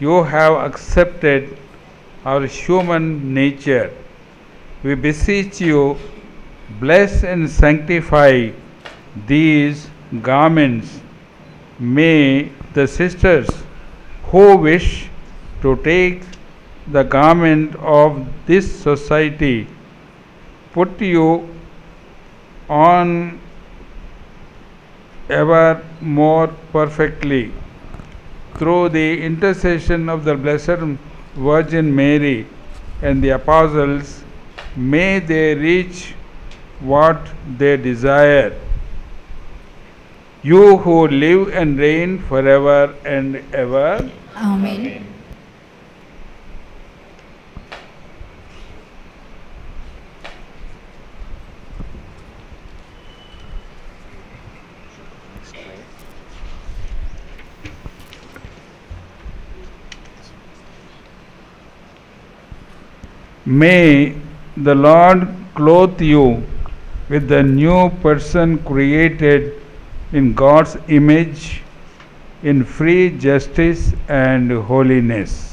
you have accepted our human nature. We beseech you, bless and sanctify these garments. May the sisters who wish to take the garment of this society put you on ever more perfectly. Through the intercession of the Blessed Virgin Mary and the Apostles, may they reach what they desire. You who live and reign forever and ever. Amen. May the Lord clothe you with the new person created in God's image, in free justice and holiness.